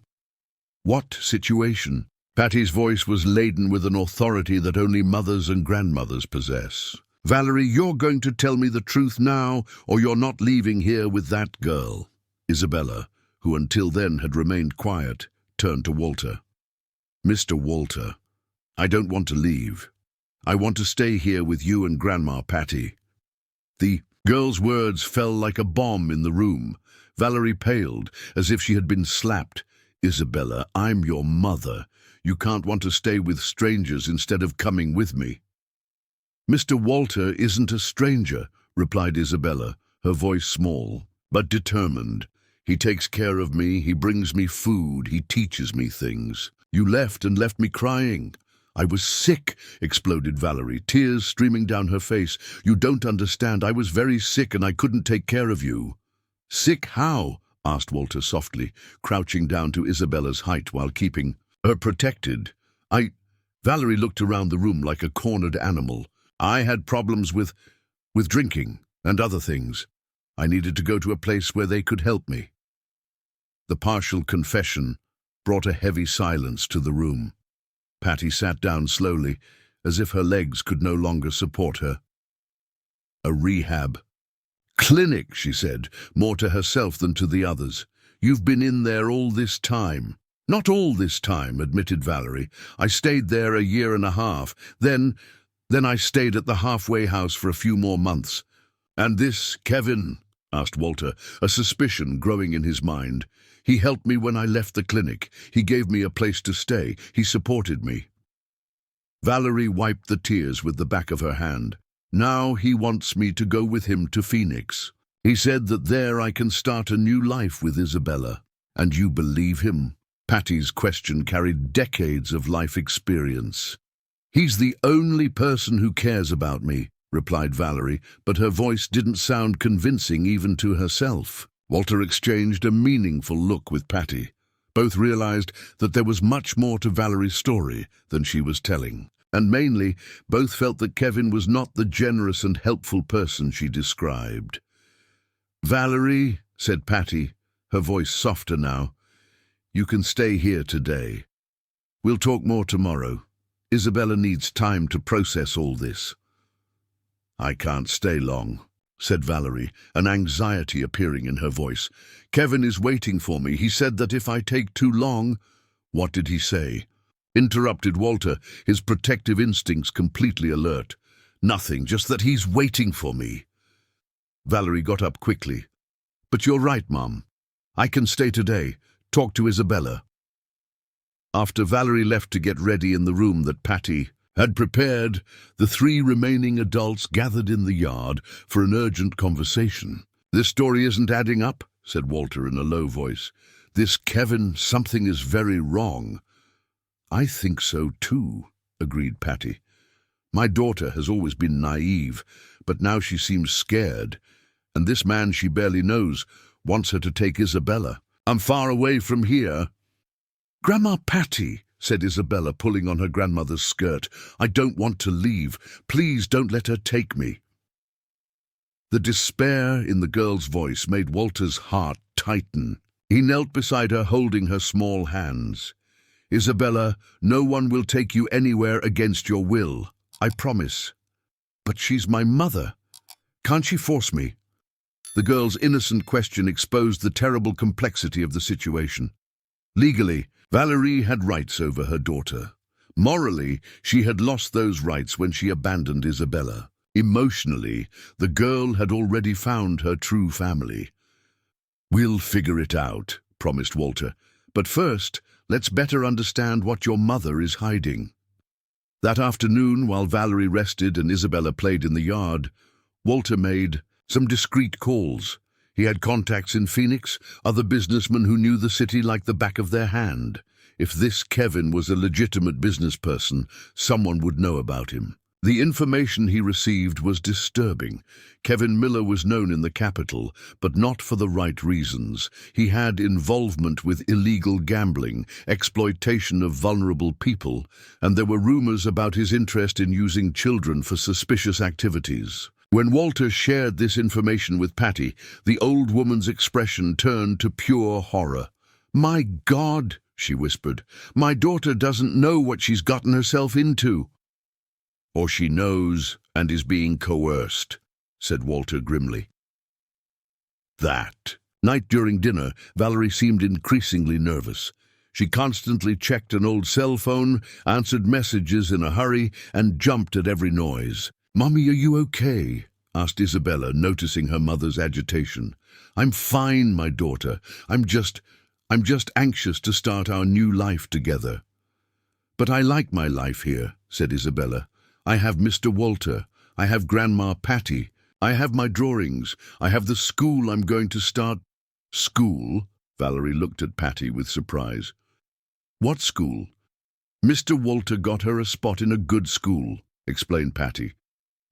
"What situation?" Patty's voice was laden with an authority that only mothers and grandmothers possess. "Valerie, you're going to tell me the truth now, or you're not leaving here with that girl." Isabella, who until then had remained quiet, turned to Walter. "Mr. Walter, I don't want to leave. I want to stay here with you and Grandma Patty." The girl's words fell like a bomb in the room. Valerie paled, as if she had been slapped. "Isabella, I'm your mother. You can't want to stay with strangers instead of coming with me." "Mr. Walter isn't a stranger," replied Isabella, her voice small, but determined. "He takes care of me, he brings me food, he teaches me things. You left and left me crying." "I was sick," exploded Valerie, tears streaming down her face. "You don't understand. I was very sick and I couldn't take care of you." "Sick how?" asked Walter softly, crouching down to Isabella's height while keeping her protected. Valerie looked around the room like a cornered animal. "I had problems with drinking and other things. I needed to go to a place where they could help me." The partial confession brought a heavy silence to the room. Patty sat down slowly, as if her legs could no longer support her. "A rehab clinic," she said, more to herself than to the others. "You've been in there all this time." Not all this time, admitted Valerie. I stayed there a year and a half. Then I stayed at the halfway house for a few more months. And this Kevin? Asked Walter, a suspicion growing in his mind. He helped me when I left the clinic. He gave me a place to stay. He supported me. Valerie wiped the tears with the back of her hand. Now he wants me to go with him to Phoenix. He said that there I can start a new life with Isabella. And you believe him? Patty's question carried decades of life experience. He's the only person who cares about me, replied Valerie, but her voice didn't sound convincing even to herself. Walter exchanged a meaningful look with Patty. Both realized that there was much more to Valerie's story than she was telling. And mainly, both felt that Kevin was not the generous and helpful person she described. Valerie, said Patty, her voice softer now, you can stay here today. We'll talk more tomorrow. Isabella needs time to process all this. I can't stay long, said Valerie, an anxiety appearing in her voice. Kevin is waiting for me. He said that if I take too long— What did he say? Interrupted Walter, his protective instincts completely alert. Nothing, just that he's waiting for me. Valerie got up quickly. But you're right, Mum. I can stay today. Talk to Isabella. After Valerie left to get ready in the room that Patty had prepared, the three remaining adults gathered in the yard for an urgent conversation. This story isn't adding up, said Walter in a low voice. This Kevin, something is very wrong. I think so too, agreed Patty. My daughter has always been naive, but now she seems scared, and this man she barely knows wants her to take Isabella. I'm far away from here. Grandma Patty, said Isabella, pulling on her grandmother's skirt, I don't want to leave. Please don't let her take me. The despair in the girl's voice made Walter's heart tighten. He knelt beside her, holding her small hands. Isabella, no one will take you anywhere against your will. I promise. But she's my mother. Can't she force me? The girl's innocent question exposed the terrible complexity of the situation. Legally, Valerie had rights over her daughter. Morally, she had lost those rights when she abandoned Isabella. Emotionally, the girl had already found her true family. We'll figure it out, promised Walter. But first, let's better understand what your mother is hiding. That afternoon, while Valerie rested and Isabella played in the yard, Walter made some discreet calls. He had contacts in Phoenix, other businessmen who knew the city like the back of their hand. If this Kevin was a legitimate business person, someone would know about him. The information he received was disturbing. Kevin Miller was known in the capital, but not for the right reasons. He had involvement with illegal gambling, exploitation of vulnerable people, and there were rumors about his interest in using children for suspicious activities. When Walter shared this information with Patty, the old woman's expression turned to pure horror. My God, she whispered, my daughter doesn't know what she's gotten herself into. Or she knows and is being coerced, said Walter grimly. That night during dinner, Valerie seemed increasingly nervous. She constantly checked an old cell phone, answered messages in a hurry, and jumped at every noise. Mommy, are you okay? Asked Isabella, noticing her mother's agitation. I'm fine, my daughter. I'm just anxious to start our new life together. But I like my life here, said Isabella. I have Mr. Walter. I have Grandma Patty. I have my drawings. I have the school I'm going to start. School? Valerie looked at Patty with surprise. What school? Mr. Walter got her a spot in a good school, explained Patty.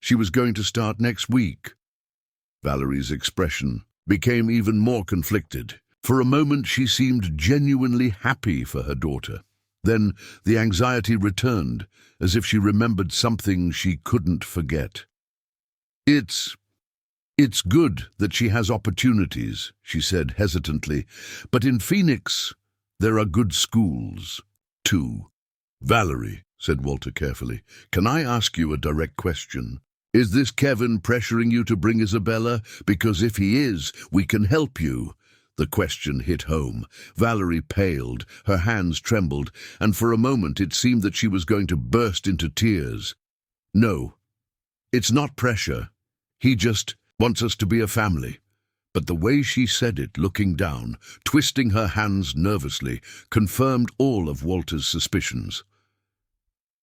She was going to start next week. Valerie's expression became even more conflicted. For a moment she seemed genuinely happy for her daughter. Then the anxiety returned, as if she remembered something she couldn't forget. It's good that she has opportunities, she said hesitantly, but in Phoenix there are good schools, too. Valerie, said Walter carefully, can I ask you a direct question? Is this Kevin pressuring you to bring Isabella? Because if he is, we can help you. The question hit home. Valerie paled, her hands trembled, and for a moment it seemed that she was going to burst into tears. No, it's not pressure. He just wants us to be a family. But the way she said it, looking down, twisting her hands nervously, confirmed all of Walter's suspicions.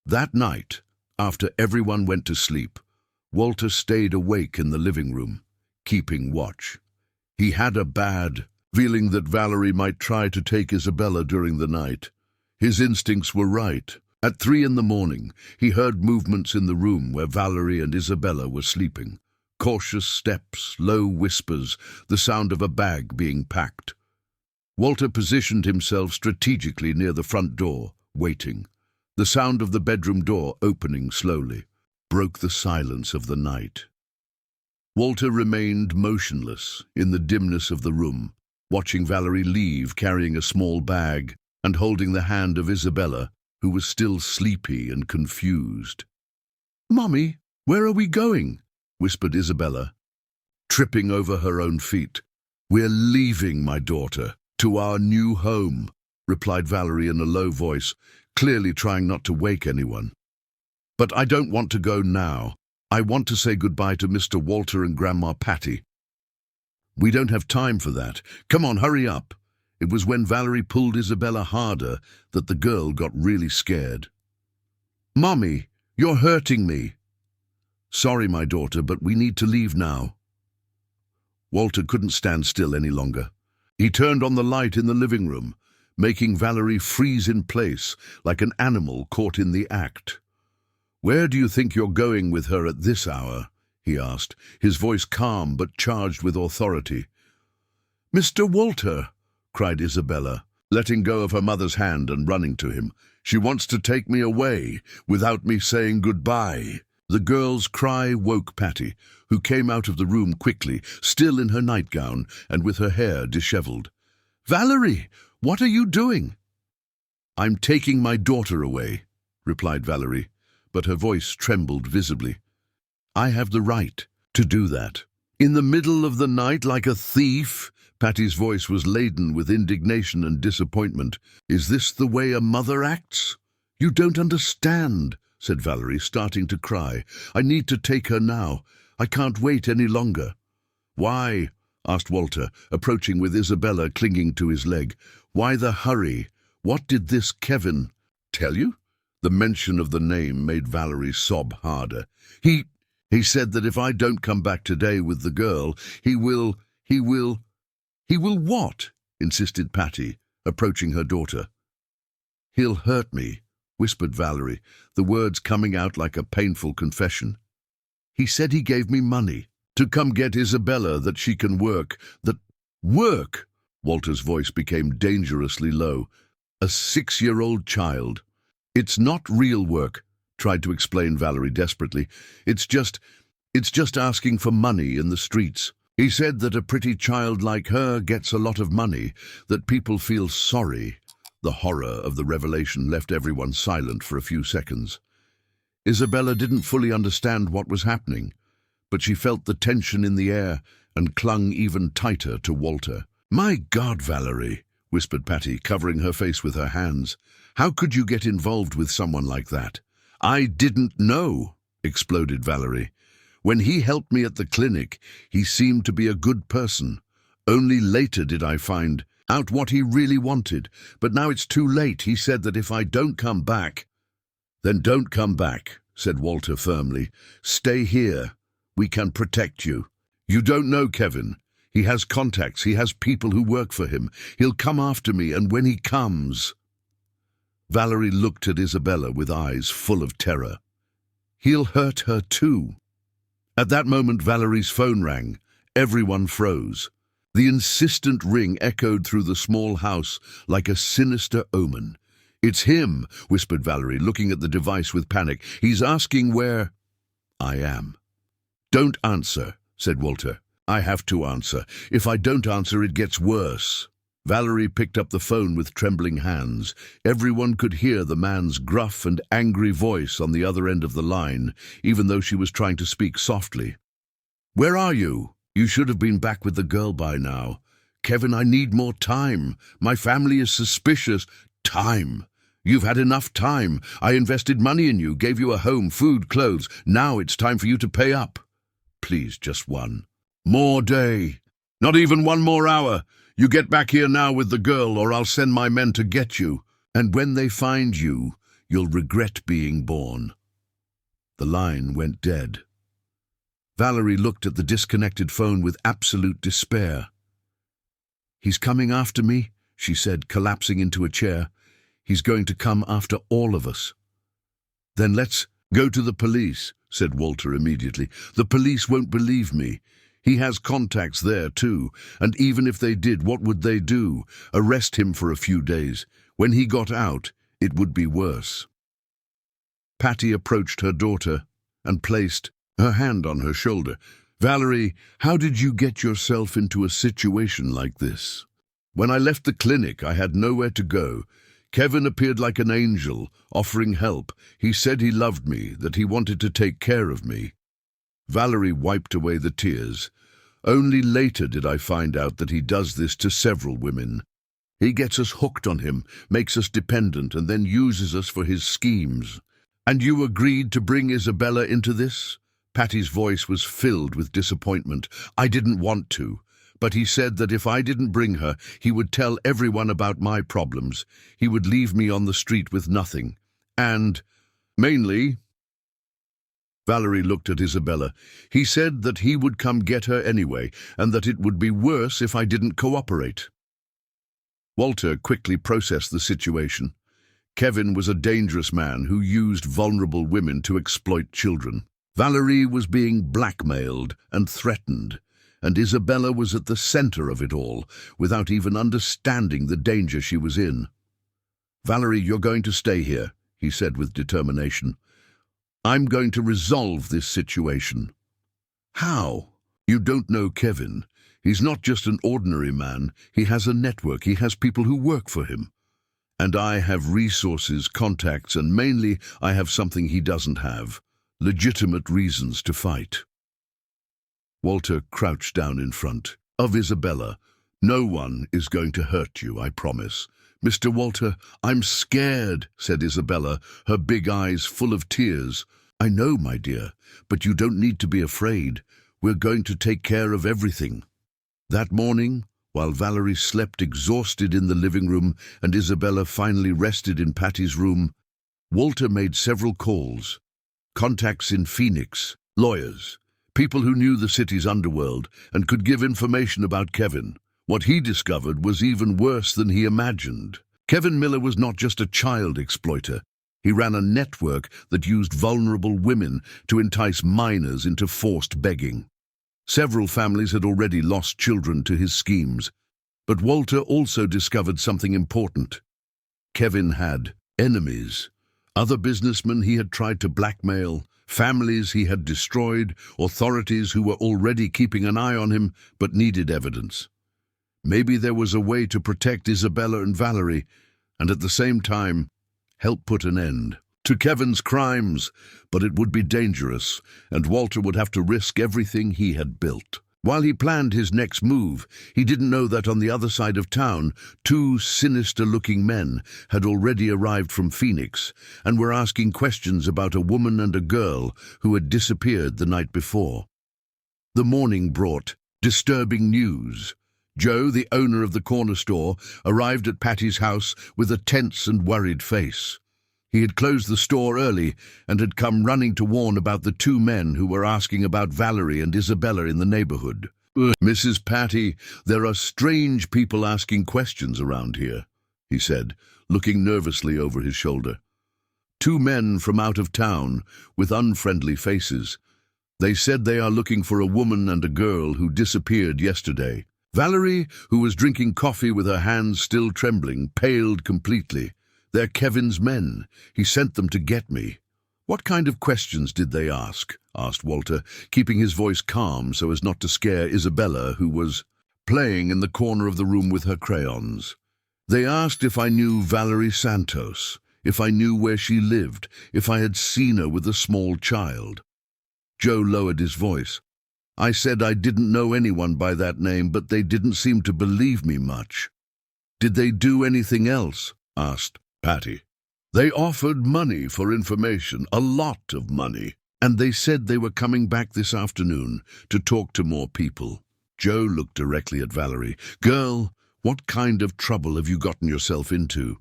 That night, after everyone went to sleep, Walter stayed awake in the living room, keeping watch. He had a bad feeling that Valerie might try to take Isabella during the night. His instincts were right. At 3 a.m, he heard movements in the room where Valerie and Isabella were sleeping. Cautious steps, low whispers, the sound of a bag being packed. Walter positioned himself strategically near the front door, waiting. The sound of the bedroom door opening slowly broke the silence of the night. Walter remained motionless in the dimness of the room, watching Valerie leave carrying a small bag and holding the hand of Isabella, who was still sleepy and confused. "Mommy, where are we going?" whispered Isabella, tripping over her own feet. "We're leaving, my daughter, to our new home," replied Valerie in a low voice, clearly trying not to wake anyone. "But I don't want to go now. I want to say goodbye to Mr. Walter and Grandma Patty." "We don't have time for that. Come on, hurry up." It was when Valerie pulled Isabella harder that the girl got really scared. "Mommy, you're hurting me." "Sorry, my daughter, but we need to leave now." Walter couldn't stand still any longer. He turned on the light in the living room, making Valerie freeze in place like an animal caught in the act. "Where do you think you're going with her at this hour?" he asked, his voice calm but charged with authority. "Mr. Walter!" cried Isabella, letting go of her mother's hand and running to him. "She wants to take me away without me saying goodbye." The girl's cry woke Patty, who came out of the room quickly, still in her nightgown and with her hair disheveled. "Valerie, what are you doing?" "I'm taking my daughter away," replied Valerie, but her voice trembled visibly. "I have the right to do that." "In the middle of the night like a thief?" Patty's voice was laden with indignation and disappointment. "Is this the way a mother acts?" "You don't understand," said Valerie, starting to cry. "I need to take her now. I can't wait any longer." "Why?" asked Walter, approaching with Isabella clinging to his leg. "Why the hurry? What did this Kevin tell you?" The mention of the name made Valerie sob harder. He said that if I don't come back today with the girl, he will... He will what?" insisted Patty, approaching her daughter. "He'll hurt me," whispered Valerie, the words coming out like a painful confession. "He said he gave me money to come get Isabella, that she can work, that..." "Work?" Walter's voice became dangerously low. "A 6-year-old child." "It's not real work," tried to explain Valerie desperately. It's just asking for money in the streets. He said that a pretty child like her gets a lot of money, that people feel sorry." The horror of the revelation left everyone silent for a few seconds. Isabella didn't fully understand what was happening, but she felt the tension in the air and clung even tighter to Walter. "My God, Valerie," whispered Patty, covering her face with her hands. "How could you get involved with someone like that?" "I didn't know," exploded Valerie. "When he helped me at the clinic, he seemed to be a good person. Only later did I find out what he really wanted. But now it's too late. He said that if I don't come back..." "Then don't come back," said Walter firmly. "Stay here. We can protect you. You don't know Kevin. He has contacts. He has people who work for him. He'll come after me, and when he comes..." Valerie looked at Isabella with eyes full of terror. "He'll hurt her too." At that moment, Valerie's phone rang. Everyone froze. The insistent ring echoed through the small house like a sinister omen. "It's him," whispered Valerie, looking at the device with panic. "He's asking where..." "I am." "Don't answer," said Walter. "I have to answer. If I don't answer, it gets worse." Valerie picked up the phone with trembling hands. Everyone could hear the man's gruff and angry voice on the other end of the line, even though she was trying to speak softly. "Where are you? You should have been back with the girl by now. Kevin, I need more time. My family is suspicious. Time. You've had enough time. I invested money in you, gave you a home, food, clothes. Now it's time for you to pay up. Please, just one more day. Not even one more hour. You get back here now with the girl, or I'll send my men to get you. And when they find you, you'll regret being born. The line went dead. Valerie looked at the disconnected phone with absolute despair. He's coming after me, she said, collapsing into a chair. He's going to come after all of us. Then let's go to the police, said Walter immediately. The police won't believe me. He has contacts there too, and even if they did, what would they do? Arrest him for a few days. When he got out, it would be worse. Patty approached her daughter and placed her hand on her shoulder. Valerie, how did you get yourself into a situation like this? When I left the clinic, I had nowhere to go. Kevin appeared like an angel, offering help. He said he loved me, that he wanted to take care of me. Valerie wiped away the tears. Only later did I find out that he does this to several women. He gets us hooked on him, makes us dependent, and then uses us for his schemes. And you agreed to bring Isabella into this? Patty's voice was filled with disappointment. I didn't want to, but he said that if I didn't bring her, he would tell everyone about my problems. He would leave me on the street with nothing. And, mainly, Valerie looked at Isabella. He said that he would come get her anyway, and that it would be worse if I didn't cooperate. Walter quickly processed the situation. Kevin was a dangerous man who used vulnerable women to exploit children. Valerie was being blackmailed and threatened, and Isabella was at the center of it all, without even understanding the danger she was in. Valerie, you're going to stay here, he said with determination. I'm going to resolve this situation. How? You don't know Kevin. He's not just an ordinary man. He has a network. He has people who work for him. And I have resources, contacts, and mainly I have something he doesn't have. Legitimate reasons to fight. Walter crouched down in front of Isabella. No one is going to hurt you, I promise. Mr. Walter, I'm scared, said Isabella, her big eyes full of tears. I know, my dear, but you don't need to be afraid. We're going to take care of everything. That morning, while Valerie slept exhausted in the living room and Isabella finally rested in Patty's room, Walter made several calls. Contacts in Phoenix, lawyers, people who knew the city's underworld and could give information about Kevin. What he discovered was even worse than he imagined. Kevin Miller was not just a child exploiter. He ran a network that used vulnerable women to entice minors into forced begging. Several families had already lost children to his schemes. But Walter also discovered something important. Kevin had enemies. Other businessmen he had tried to blackmail, families he had destroyed, authorities who were already keeping an eye on him but needed evidence. Maybe there was a way to protect Isabella and Valerie, and at the same time, help put an end to Kevin's crimes, but it would be dangerous, and Walter would have to risk everything he had built. While he planned his next move, he didn't know that on the other side of town, two sinister-looking men had already arrived from Phoenix and were asking questions about a woman and a girl who had disappeared the night before. The morning brought disturbing news. Joe, the owner of the corner store, arrived at Patty's house with a tense and worried face. He had closed the store early and had come running to warn about the two men who were asking about Valerie and Isabella in the neighborhood. Mrs. Patty, there are strange people asking questions around here, he said, looking nervously over his shoulder. Two men from out of town with unfriendly faces. They said they are looking for a woman and a girl who disappeared yesterday. Valerie, who was drinking coffee with her hands still trembling, paled completely. They're Kevin's men. He sent them to get me. What kind of questions did they ask? Asked Walter, keeping his voice calm so as not to scare Isabella, who was playing in the corner of the room with her crayons. They asked if I knew Valerie Santos, if I knew where she lived, if I had seen her with a small child. Joe lowered his voice. I said I didn't know anyone by that name, but they didn't seem to believe me much. Did they do anything else? Asked Patty. They offered money for information, a lot of money, and they said they were coming back this afternoon to talk to more people. Joe looked directly at Valerie. Girl, what kind of trouble have you gotten yourself into?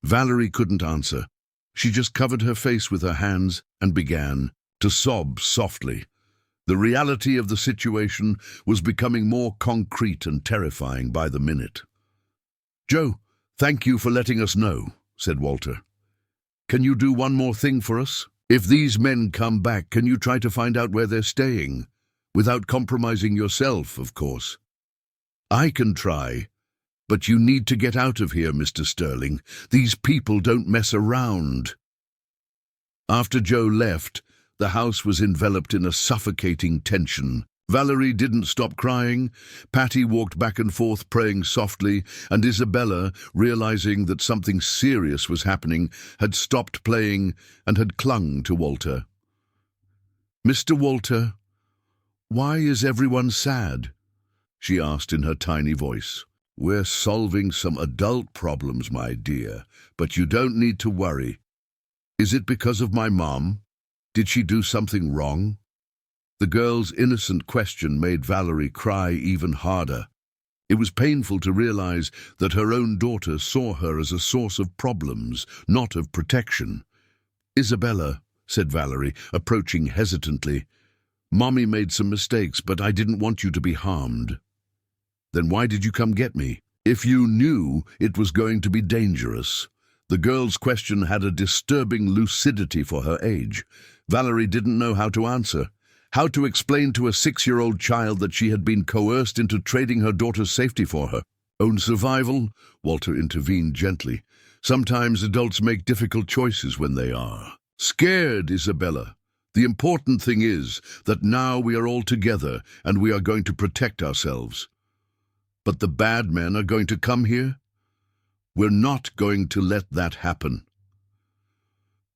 Valerie couldn't answer. She just covered her face with her hands and began to sob softly. The reality of the situation was becoming more concrete and terrifying by the minute. Joe, thank you for letting us know, said Walter. Can you do one more thing for us? If these men come back, can you try to find out where they're staying? Without compromising yourself, of course. I can try, but you need to get out of here, Mr. Sterling. These people don't mess around. After Joe left, the house was enveloped in a suffocating tension. Valerie didn't stop crying. Patty walked back and forth praying softly, and Isabella, realizing that something serious was happening, had stopped playing and had clung to Walter. Mr. Walter, why is everyone sad? She asked in her tiny voice. We're solving some adult problems, my dear, but you don't need to worry. Is it because of my mom? Did she do something wrong? The girl's innocent question made Valerie cry even harder. It was painful to realize that her own daughter saw her as a source of problems, not of protection. Isabella, said Valerie, approaching hesitantly, Mommy made some mistakes, but I didn't want you to be harmed. Then why did you come get me? If you knew it was going to be dangerous. The girl's question had a disturbing lucidity for her age. Valerie didn't know how to answer. How to explain to a 6-year-old child that she had been coerced into trading her daughter's safety for her own survival? Walter intervened gently. Sometimes adults make difficult choices when they are scared, Isabella. The important thing is that now we are all together and we are going to protect ourselves. But the bad men are going to come here? We're not going to let that happen.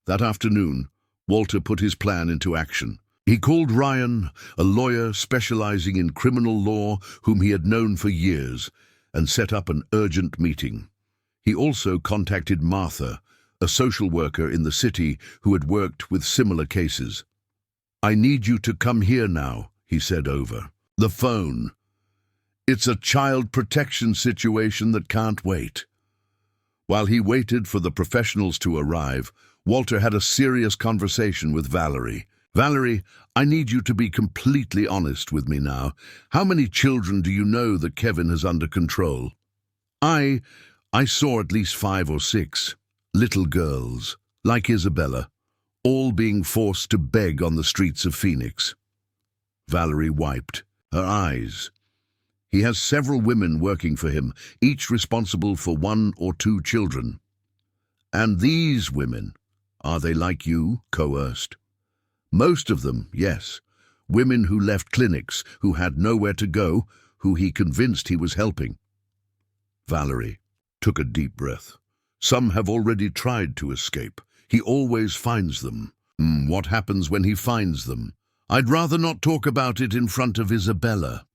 That afternoon, Walter put his plan into action. He called Ryan, a lawyer specializing in criminal law whom he had known for years, and set up an urgent meeting. He also contacted Martha, a social worker in the city who had worked with similar cases. I need you to come here now, he said over the phone. It's a child protection situation that can't wait. While he waited for the professionals to arrive, Walter had a serious conversation with Valerie. Valerie, I need you to be completely honest with me now. How many children do you know that Kevin has under control? I saw at least 5 or 6 little girls, like Isabella, all being forced to beg on the streets of Phoenix. Valerie wiped her eyes. He has several women working for him, each responsible for 1 or 2 children. And these women, are they like you, coerced? Most of them, yes. Women who left clinics, who had nowhere to go, who he convinced he was helping. Valerie took a deep breath. Some have already tried to escape. He always finds them. What happens when he finds them? I'd rather not talk about it in front of Isabella.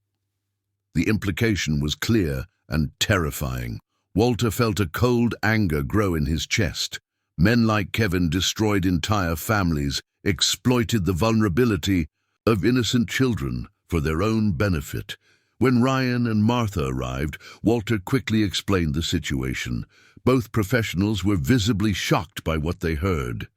The implication was clear and terrifying. Walter felt a cold anger grow in his chest. Men like Kevin destroyed entire families, exploited the vulnerability of innocent children for their own benefit. When Ryan and Martha arrived, Walter quickly explained the situation. Both professionals were visibly shocked by what they heard.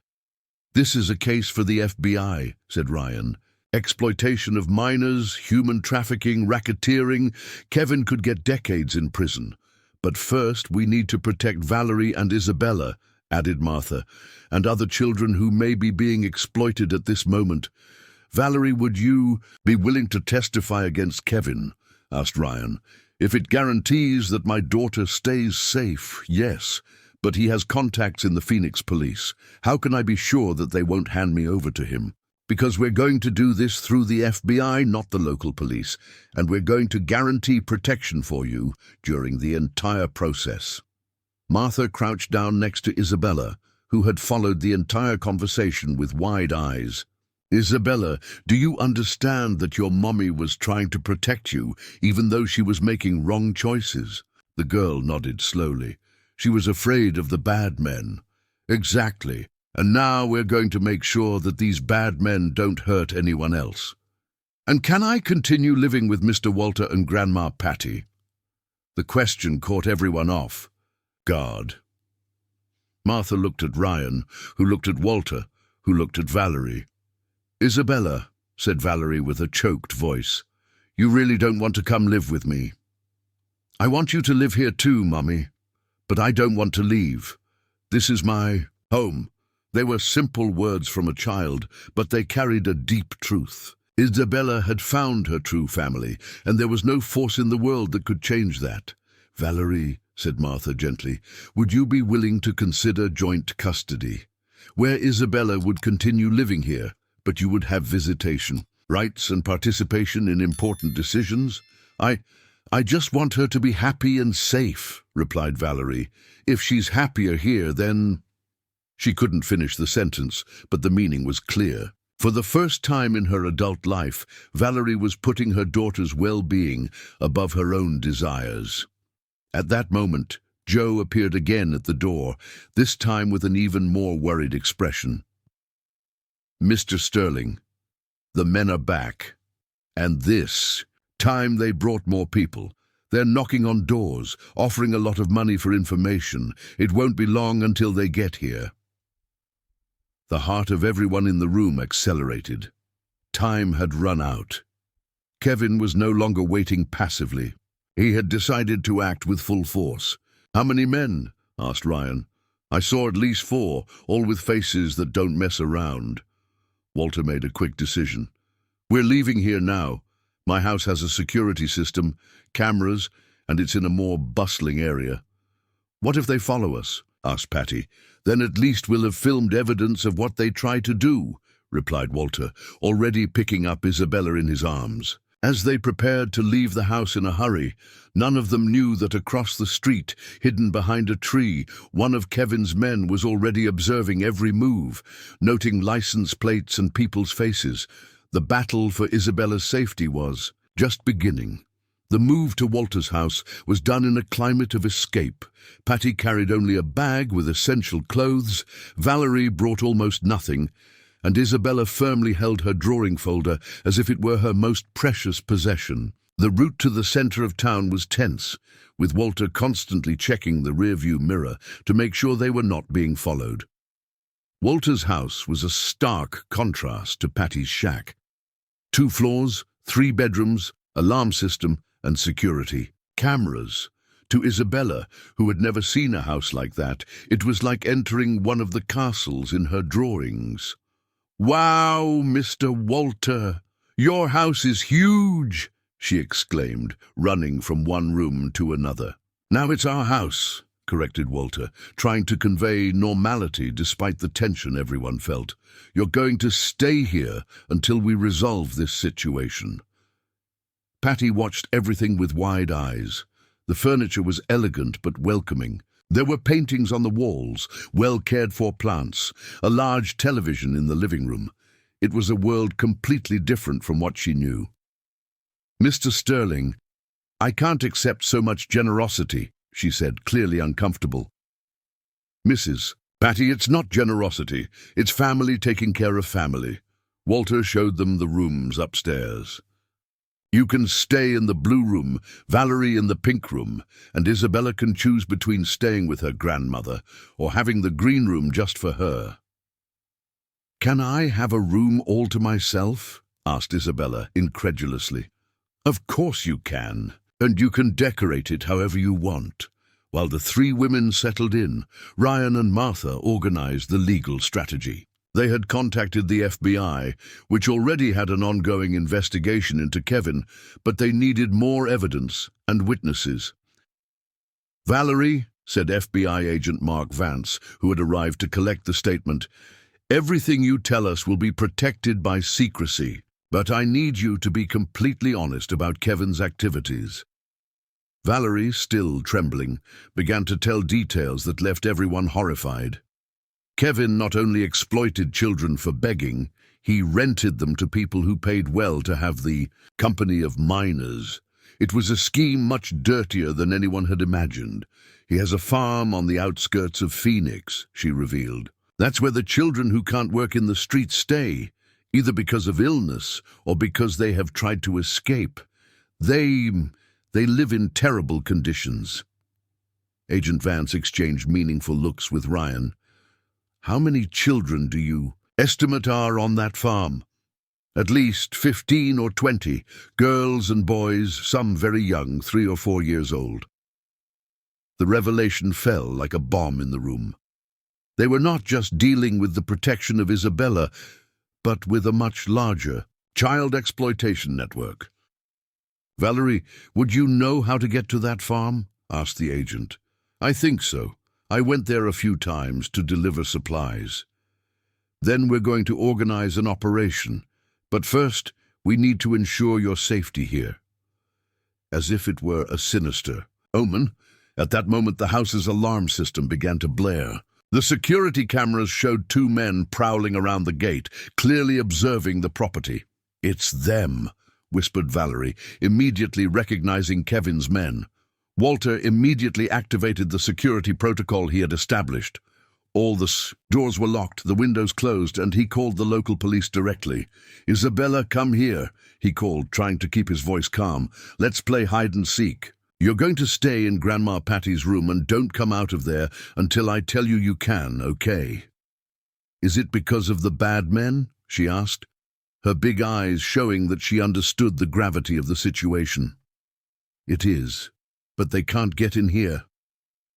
This is a case for the FBI, said Ryan. Exploitation of minors, human trafficking, racketeering. Kevin could get decades in prison. But first we need to protect Valerie and Isabella, added Martha, and other children who may be being exploited at this moment. Valerie, would you be willing to testify against Kevin? Asked Ryan. If it guarantees that my daughter stays safe, yes, but he has contacts in the Phoenix police. How can I be sure that they won't hand me over to him? Because we're going to do this through the FBI, not the local police, and we're going to guarantee protection for you during the entire process. Martha crouched down next to Isabella, who had followed the entire conversation with wide eyes. Isabella, do you understand that your mommy was trying to protect you, even though she was making wrong choices? The girl nodded slowly. She was afraid of the bad men. Exactly. And now we're going to make sure that these bad men don't hurt anyone else. And can I continue living with Mr. Walter and Grandma Patty? The question caught everyone off guard. Martha looked at Ryan, who looked at Walter, who looked at Valerie. Isabella, said Valerie with a choked voice, you really don't want to come live with me. I want you to live here too, Mummy, but I don't want to leave. This is my home. They were simple words from a child, but they carried a deep truth. Isabella had found her true family, and there was no force in the world that could change that. Valerie, said Martha gently, would you be willing to consider joint custody, where Isabella would continue living here, but you would have visitation, rights and participation in important decisions? I just want her to be happy and safe, replied Valerie. If she's happier here, then... She couldn't finish the sentence, but the meaning was clear. For the first time in her adult life, Valerie was putting her daughter's well-being above her own desires. At that moment, Joe appeared again at the door, this time with an even more worried expression. Mr. Sterling, the men are back. And this time they brought more people. They're knocking on doors, offering a lot of money for information. It won't be long until they get here. The heart of everyone in the room accelerated. Time had run out. Kevin was no longer waiting passively. He had decided to act with full force. How many men? Asked Ryan. I saw at least 4, all with faces that don't mess around. Walter made a quick decision. We're leaving here now. My house has a security system, cameras, and it's in a more bustling area. What if they follow us? Asked Patty. Then at least we'll have filmed evidence of what they try to do, replied Walter, already picking up Isabella in his arms. As they prepared to leave the house in a hurry, none of them knew that across the street, hidden behind a tree, one of Kevin's men was already observing every move, noting license plates and people's faces. The battle for Isabella's safety was just beginning. The move to Walter's house was done in a climate of escape. Patty carried only a bag with essential clothes, Valerie brought almost nothing, and Isabella firmly held her drawing folder as if it were her most precious possession. The route to the center of town was tense, with Walter constantly checking the rearview mirror to make sure they were not being followed. Walter's house was a stark contrast to Patty's shack. 2 floors, 3 bedrooms, alarm system, and security. Cameras. To Isabella, who had never seen a house like that, it was like entering one of the castles in her drawings. Wow, Mr. Walter! Your house is huge! She exclaimed, running from one room to another. Now it's our house, corrected Walter, trying to convey normality despite the tension everyone felt. You're going to stay here until we resolve this situation. Patty watched everything with wide eyes. The furniture was elegant but welcoming. There were paintings on the walls, well-cared-for plants, a large television in the living room. It was a world completely different from what she knew. Mr. Sterling, I can't accept so much generosity, she said, clearly uncomfortable. Mrs. Patty, it's not generosity. It's family taking care of family. Walter showed them the rooms upstairs. You can stay in the blue room, Valerie in the pink room, and Isabella can choose between staying with her grandmother or having the green room just for her. Can I have a room all to myself? Asked Isabella incredulously. Of course you can, and you can decorate it however you want. While the 3 women settled in, Ryan and Martha organized the legal strategy. They had contacted the FBI, which already had an ongoing investigation into Kevin, but they needed more evidence and witnesses. Valerie, said FBI agent Mark Vance, who had arrived to collect the statement, everything you tell us will be protected by secrecy, but I need you to be completely honest about Kevin's activities. Valerie, still trembling, began to tell details that left everyone horrified. Kevin not only exploited children for begging, he rented them to people who paid well to have the company of minors. It was a scheme much dirtier than anyone had imagined. He has a farm on the outskirts of Phoenix, she revealed. That's where the children who can't work in the streets stay, either because of illness or because they have tried to escape. They live in terrible conditions. Agent Vance exchanged meaningful looks with Ryan. How many children do you estimate are on that farm? At least 15 or 20, girls and boys, some very young, 3 or 4 years old. The revelation fell like a bomb in the room. They were not just dealing with the protection of Isabella, but with a much larger child exploitation network. Valerie, would you know how to get to that farm? Asked the agent. I think so. I went there a few times to deliver supplies. Then we're going to organize an operation. But first, we need to ensure your safety here. As if it were a sinister omen, at that moment the house's alarm system began to blare. The security cameras showed 2 men prowling around the gate, clearly observing the property. It's them, whispered Valerie, immediately recognizing Kevin's men. Walter immediately activated the security protocol he had established. All the doors were locked, the windows closed, and he called the local police directly. Isabella, come here, he called, trying to keep his voice calm. Let's play hide and seek. You're going to stay in Grandma Patty's room and don't come out of there until I tell you you can, okay? Is it because of the bad men? She asked, her big eyes showing that she understood the gravity of the situation. It is, but they can't get in here.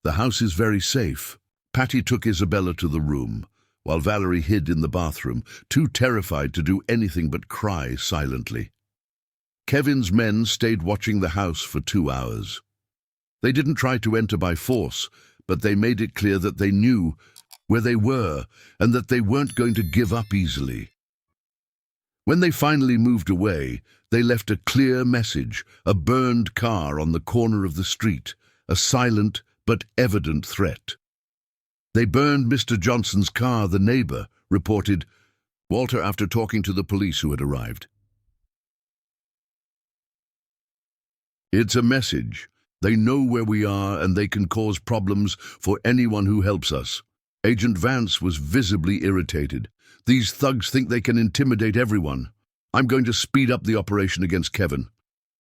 The house is very safe. Patty took Isabella to the room, while Valerie hid in the bathroom, too terrified to do anything but cry silently. Kevin's men stayed watching the house for 2 hours. They didn't try to enter by force, but they made it clear that they knew where they were and that they weren't going to give up easily. When they finally moved away, they left a clear message, a burned car on the corner of the street, a silent but evident threat. They burned Mr. Johnson's car, the neighbor, reported Walter after talking to the police who had arrived. It's a message. They know where we are and they can cause problems for anyone who helps us. Agent Vance was visibly irritated. These thugs think they can intimidate everyone. I'm going to speed up the operation against Kevin.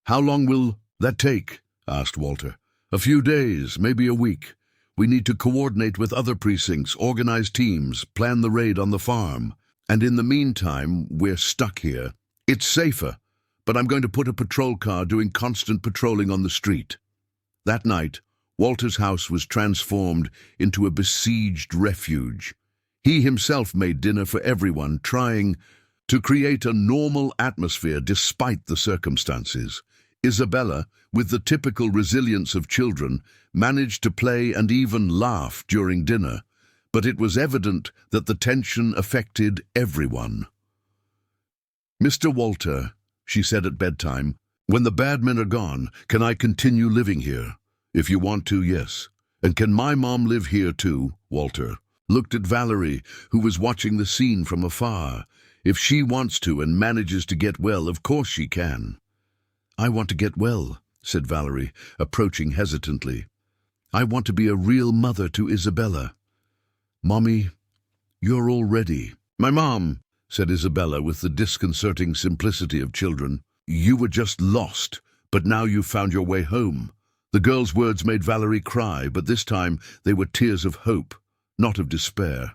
How long will that take? Asked Walter. A few days, maybe a week. We need to coordinate with other precincts, organize teams, plan the raid on the farm. And in the meantime, we're stuck here. It's safer, but I'm going to put a patrol car doing constant patrolling on the street. That night, Walter's house was transformed into a besieged refuge. He himself made dinner for everyone, trying to create a normal atmosphere despite the circumstances. Isabella, with the typical resilience of children, managed to play and even laugh during dinner, but it was evident that the tension affected everyone. Mr. Walter, she said at bedtime, when the bad men are gone, can I continue living here? If you want to, yes. And can my mom live here too? Walter looked at Valerie, who was watching the scene from afar. If she wants to and manages to get well, of course she can. I want to get well, said Valerie, approaching hesitantly. I want to be a real mother to Isabella. Mommy, you're all ready. My mom, said Isabella with the disconcerting simplicity of children. You were just lost, but now you've found your way home. The girl's words made Valerie cry, but this time they were tears of hope, not of despair.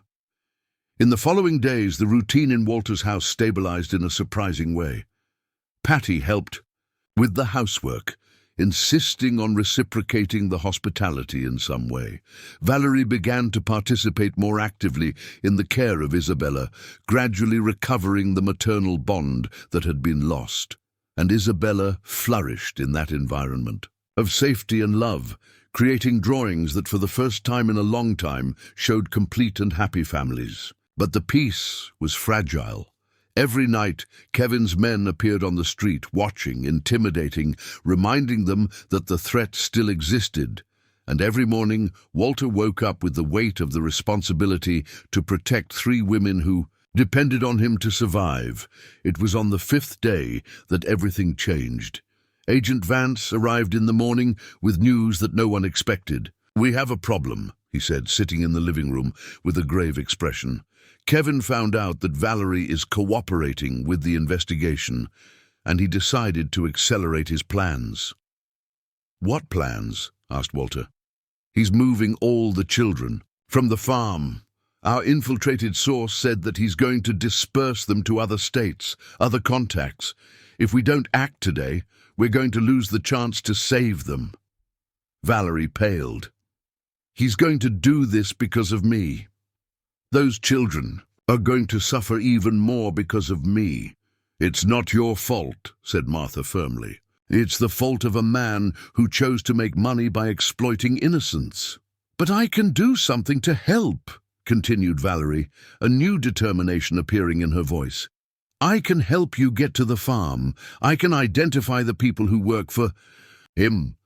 In the following days, the routine in Walter's house stabilized in a surprising way. Patty helped with the housework, insisting on reciprocating the hospitality in some way. Valerie began to participate more actively in the care of Isabella, gradually recovering the maternal bond that had been lost. And Isabella flourished in that environment of safety and love, creating drawings that for the first time in a long time showed complete and happy families. But the peace was fragile. Every night, Kevin's men appeared on the street, watching, intimidating, reminding them that the threat still existed. And every morning, Walter woke up with the weight of the responsibility to protect 3 women who depended on him to survive. It was on the 5th day that everything changed. Agent Vance arrived in the morning with news that no one expected. "We have a problem," he said, sitting in the living room with a grave expression. "Kevin found out that Valerie is cooperating with the investigation, and he decided to accelerate his plans." "What plans?" asked Walter. "He's moving all the children from the farm. Our infiltrated source said that he's going to disperse them to other states, other contacts. If we don't act today, we're going to lose the chance to save them." Valerie paled. "He's going to do this because of me. Those children are going to suffer even more because of me." "It's not your fault," said Martha firmly. "It's the fault of a man who chose to make money by exploiting innocence." "But I can do something to help," continued Valerie, a new determination appearing in her voice. "I can help you get to the farm. I can identify the people who work for him."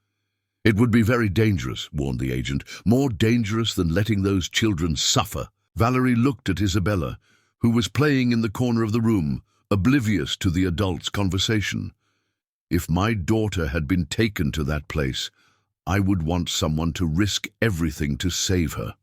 "It would be very dangerous," warned the agent, "more dangerous than letting those children suffer." Valerie looked at Isabella, who was playing in the corner of the room, oblivious to the adults' conversation. "If my daughter had been taken to that place, I would want someone to risk everything to save her."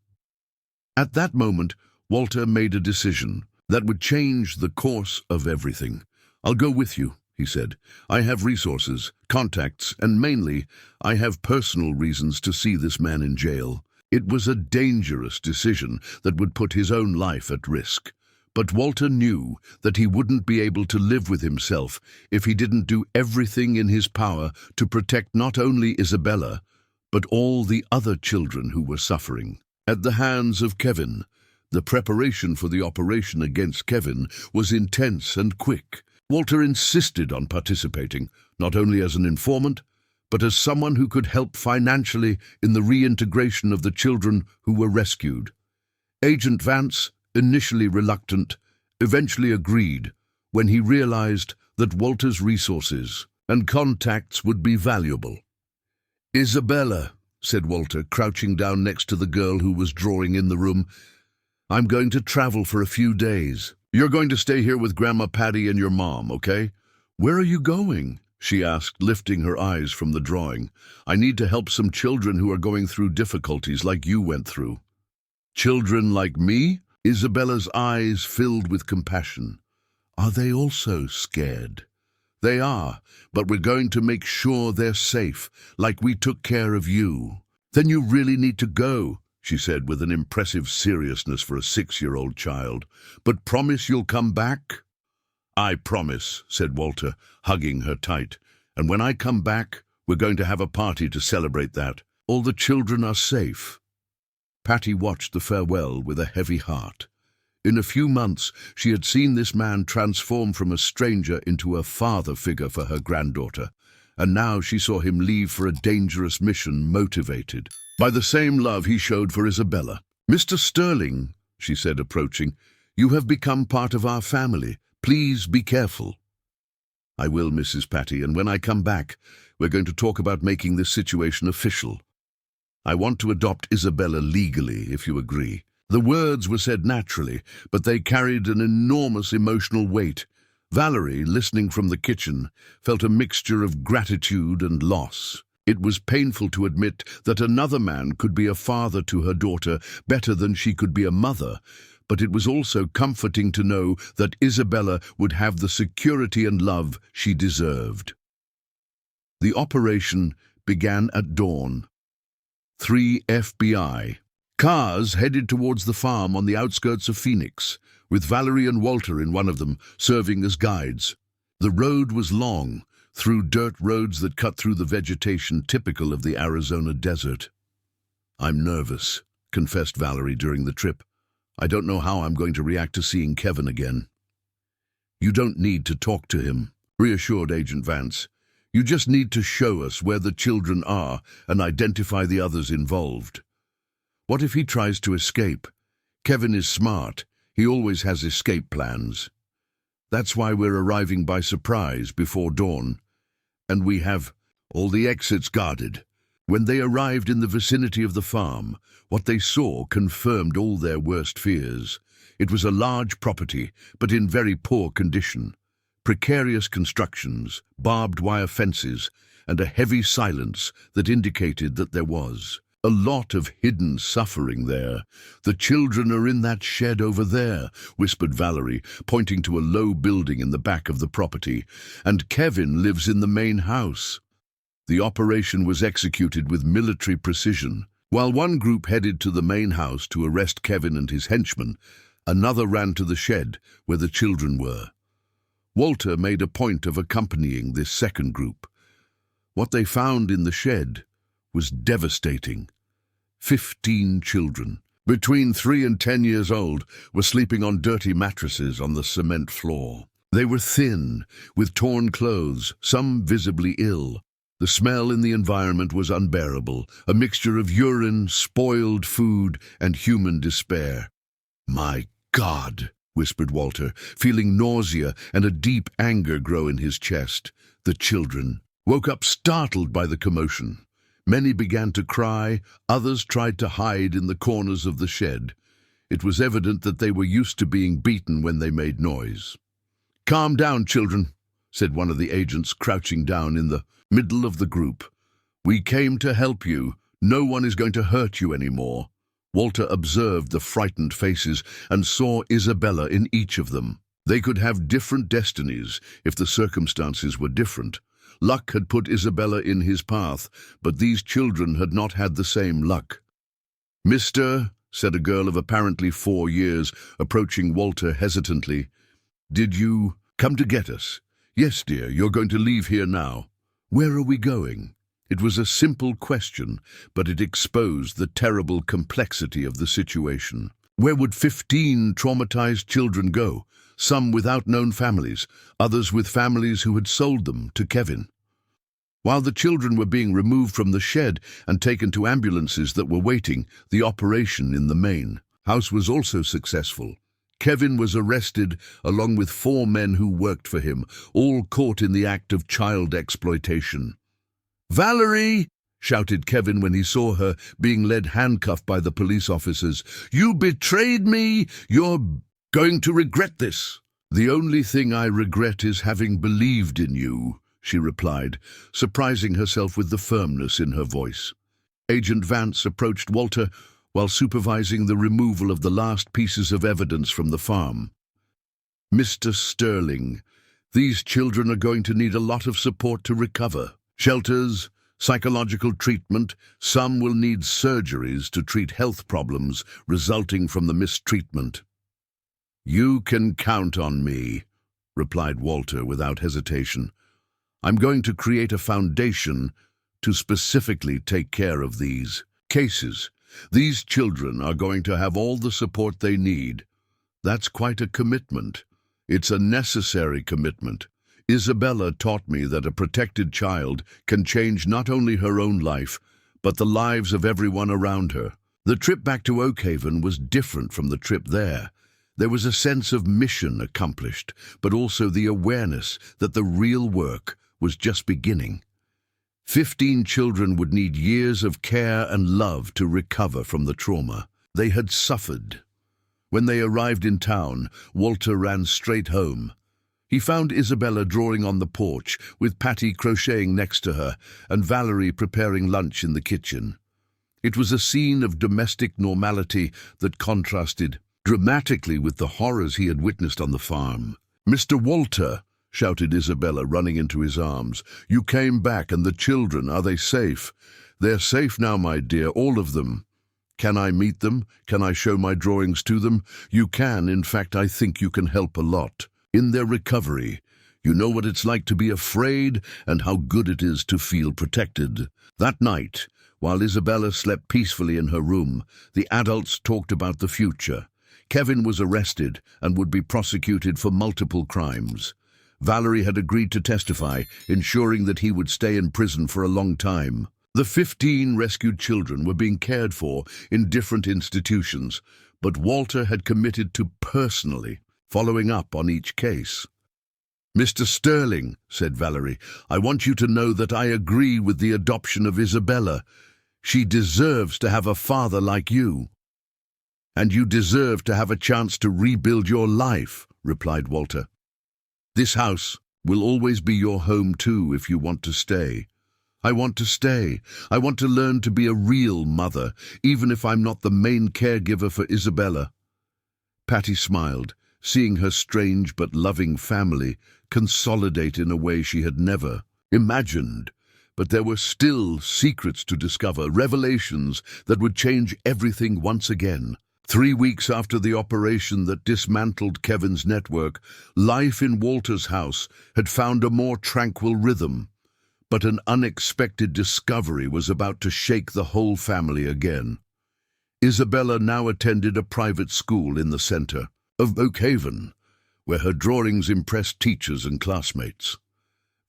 At that moment, Walter made a decision that would change the course of everything. "I'll go with you," he said. "I have resources, contacts, and mainly, I have personal reasons to see this man in jail." It was a dangerous decision that would put his own life at risk. But Walter knew that he wouldn't be able to live with himself if he didn't do everything in his power to protect not only Isabella, but all the other children who were suffering at the hands of Kevin. The preparation for the operation against Kevin was intense and quick. Walter insisted on participating, not only as an informant, but as someone who could help financially in the reintegration of the children who were rescued. Agent Vance, initially reluctant, eventually agreed when he realized that Walter's resources and contacts would be valuable. "Isabella," said Walter, crouching down next to the girl who was drawing in the room, "I'm going to travel for a few days. You're going to stay here with Grandma Patty and your mom, okay?" "Where are you going?" she asked, lifting her eyes from the drawing. "I need to help some children who are going through difficulties like you went through." "Children like me?" Isabella's eyes filled with compassion. "Are they also scared?" "They are, but we're going to make sure they're safe, like we took care of you." "Then you really need to go," she said with an impressive seriousness for a 6-year-old child. "But promise you'll come back?" "I promise," said Walter, hugging her tight. "And when I come back, we're going to have a party to celebrate that. All the children are safe." Patty watched the farewell with a heavy heart. In a few months, she had seen this man transform from a stranger into a father figure for her granddaughter, and now she saw him leave for a dangerous mission motivated by the same love he showed for Isabella. "Mr. Sterling," she said, approaching, "you have become part of our family. Please be careful." "I will, Mrs. Patty, and when I come back, we're going to talk about making this situation official. I want to adopt Isabella legally, if you agree." The words were said naturally, but they carried an enormous emotional weight. Valerie, listening from the kitchen, felt a mixture of gratitude and loss. It was painful to admit that another man could be a father to her daughter better than she could be a mother, but it was also comforting to know that Isabella would have the security and love she deserved. The operation began at dawn. 3 FBI cars headed towards the farm on the outskirts of Phoenix, with Valerie and Walter in one of them, serving as guides. The road was long, through dirt roads that cut through the vegetation typical of the Arizona desert. "I'm nervous," confessed Valerie during the trip. "I don't know how I'm going to react to seeing Kevin again." "You don't need to talk to him," reassured Agent Vance. "You just need to show us where the children are and identify the others involved. What if he tries to escape? Kevin is smart. He always has escape plans. That's why we're arriving by surprise before dawn. And we have all the exits guarded. When they arrived in the vicinity of the farm, what they saw confirmed all their worst fears. It was a large property, but in very poor condition. Precarious constructions, barbed wire fences, and a heavy silence that indicated that there was a lot of hidden suffering there. "The children are in that shed over there," whispered Valerie, pointing to a low building in the back of the property, "and Kevin lives in the main house." The operation was executed with military precision. While one group headed to the main house to arrest Kevin and his henchmen, another ran to the shed where the children were. Walter made a point of accompanying this second group. What they found in the shed was devastating. 15 children, between 3 and 10 years old, were sleeping on dirty mattresses on the cement floor. They were thin, with torn clothes, some visibly ill. The smell in the environment was unbearable, a mixture of urine, spoiled food, and human despair. "My God," whispered Walter, feeling nausea and a deep anger grow in his chest. The children woke up startled by the commotion. Many began to cry, others tried to hide in the corners of the shed. It was evident that they were used to being beaten when they made noise. "Calm down, children," said one of the agents, crouching down in the middle of the group. "We came to help you. No one is going to hurt you anymore." Walter observed the frightened faces and saw Isabella in each of them. They could have different destinies if the circumstances were different. Luck had put Isabella in his path, but these children had not had the same luck. "Mister," said a girl of apparently 4 years, approaching Walter hesitantly, "did you come to get us?" "Yes, dear, you're going to leave here now." "Where are we going?" It was a simple question, but it exposed the terrible complexity of the situation. Where would 15 traumatized children go? Some without known families, others with families who had sold them to Kevin. While the children were being removed from the shed and taken to ambulances that were waiting, the operation in the main house was also successful. Kevin was arrested along with 4 men who worked for him, all caught in the act of child exploitation. "Valerie!" shouted Kevin when he saw her being led handcuffed by the police officers. "You betrayed me! You're going to regret this." "The only thing I regret is having believed in you," she replied, surprising herself with the firmness in her voice. Agent Vance approached Walter while supervising the removal of the last pieces of evidence from the farm. "Mr. Sterling, these children are going to need a lot of support to recover. Shelters, psychological treatment, some will need surgeries to treat health problems resulting from the mistreatment." "You can count on me," replied Walter without hesitation. "I'm going to create a foundation to specifically take care of these cases. These children are going to have all the support they need. That's quite a commitment. It's a necessary commitment. Isabella taught me that a protected child can change not only her own life, but the lives of everyone around her." The trip back to Oakhaven was different from the trip there. There was a sense of mission accomplished, but also the awareness that the real work was just beginning. 15 children would need years of care and love to recover from the trauma they had suffered. When they arrived in town, Walter ran straight home. He found Isabella drawing on the porch, with Patty crocheting next to her and Valerie preparing lunch in the kitchen. It was a scene of domestic normality that contrasted dramatically with the horrors he had witnessed on the farm. "Mr. Walter," shouted Isabella, running into his arms, "you came back, and the children, are they safe?" "They're safe now, my dear, all of them." "Can I meet them? Can I show my drawings to them?" "You can. In fact, I think you can help a lot in their recovery. You know what it's like to be afraid and how good it is to feel protected." That night, while Isabella slept peacefully in her room, the adults talked about the future. Kevin was arrested and would be prosecuted for multiple crimes. Valerie had agreed to testify, ensuring that he would stay in prison for a long time. The 15 rescued children were being cared for in different institutions, but Walter had committed to personally following up on each case. "Mr. Sterling," said Valerie, "I want you to know that I agree with the adoption of Isabella. She deserves to have a father like you." "And you deserve to have a chance to rebuild your life," replied Walter. "This house will always be your home too if you want to stay." "I want to stay. I want to learn to be a real mother, even if I'm not the main caregiver for Isabella." Patty smiled, seeing her strange but loving family consolidate in a way she had never imagined. But there were still secrets to discover, revelations that would change everything once again. 3 weeks after the operation that dismantled Kevin's network, life in Walter's house had found a more tranquil rhythm. But an unexpected discovery was about to shake the whole family again. Isabella now attended a private school in the center of Oakhaven, where her drawings impressed teachers and classmates.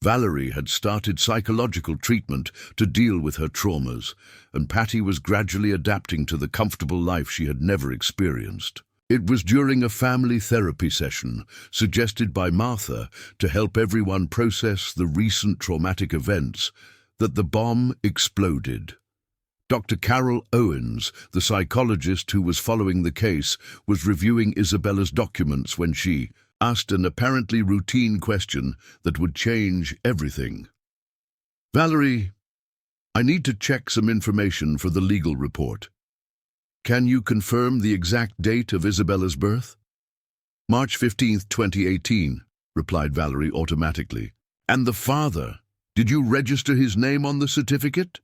Valerie had started psychological treatment to deal with her traumas, and Patty was gradually adapting to the comfortable life she had never experienced. It was during a family therapy session, suggested by Martha to help everyone process the recent traumatic events, that the bomb exploded. Dr. Carol Owens, the psychologist who was following the case, was reviewing Isabella's documents when she asked an apparently routine question that would change everything. "Valerie, I need to check some information for the legal report. Can you confirm the exact date of Isabella's birth?" "March 15th, 2018, replied Valerie automatically. "And the father, did you register his name on the certificate?"